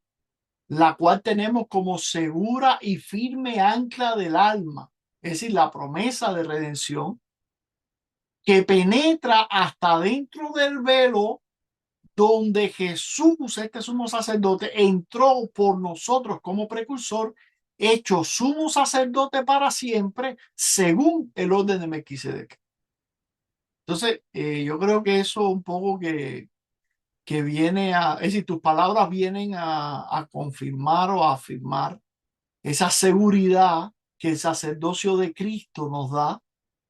la cual tenemos como segura y firme ancla del alma, es decir, la promesa de redención que penetra hasta dentro del velo donde Jesús, este sumo sacerdote, entró por nosotros como precursor, hecho sumo sacerdote para siempre, según el orden de Melquisedec. Entonces, yo creo que eso un poco que viene a, es decir, tus palabras vienen a confirmar o a afirmar esa seguridad que el sacerdocio de Cristo nos da,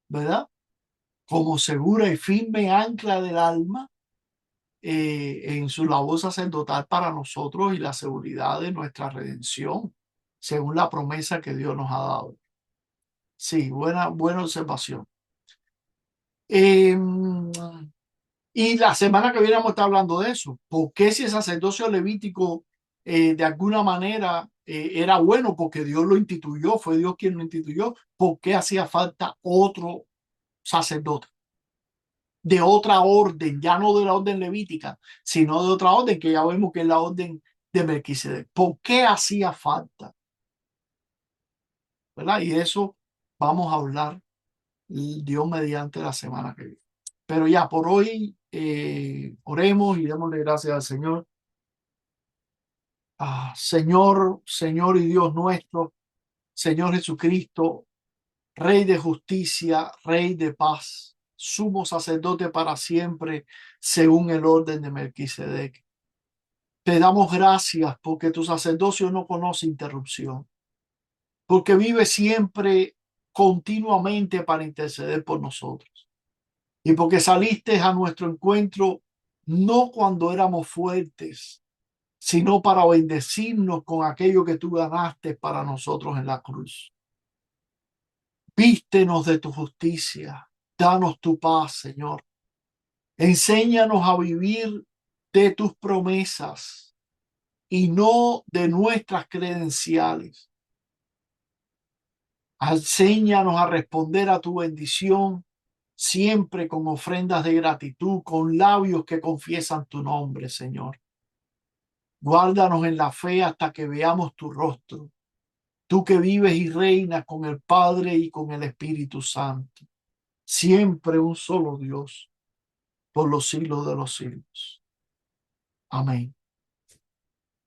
¿verdad? Como segura y firme ancla del alma en su labor sacerdotal para nosotros y la seguridad de nuestra redención, según la promesa que Dios nos ha dado. Sí, buena observación. Y la semana que viene vamos a estar hablando de eso. ¿Por qué si el sacerdocio levítico de alguna manera era bueno? Porque Dios lo instituyó, fue Dios quien lo instituyó. ¿Por qué hacía falta otro sacerdote? De otra orden, ya no de la orden levítica, sino de otra orden que ya vemos que es la orden de Melquisedec. ¿Por qué hacía falta? ¿Verdad? Y de eso vamos a hablar Dios mediante la semana que viene. Pero ya por hoy oremos y démosle gracias al Señor. Señor, Señor y Dios nuestro, Señor Jesucristo, Rey de justicia, Rey de paz, sumo sacerdote para siempre, según el orden de Melquisedec. Te damos gracias porque tu sacerdocio no conoce interrupción, porque vive siempre continuamente para interceder por nosotros. Y porque saliste a nuestro encuentro no cuando éramos fuertes, sino para bendecirnos con aquello que tú ganaste para nosotros en la cruz. Vístenos de tu justicia, danos tu paz, Señor. Enséñanos a vivir de tus promesas y no de nuestras credenciales. Enséñanos a responder a tu bendición siempre con ofrendas de gratitud, con labios que confiesan tu nombre, Señor. Guárdanos en la fe hasta que veamos tu rostro, tú que vives y reinas con el Padre y con el Espíritu Santo, siempre un solo Dios, por los siglos de los siglos. Amén.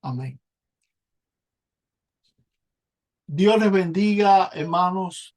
Amén. Dios les bendiga, hermanos.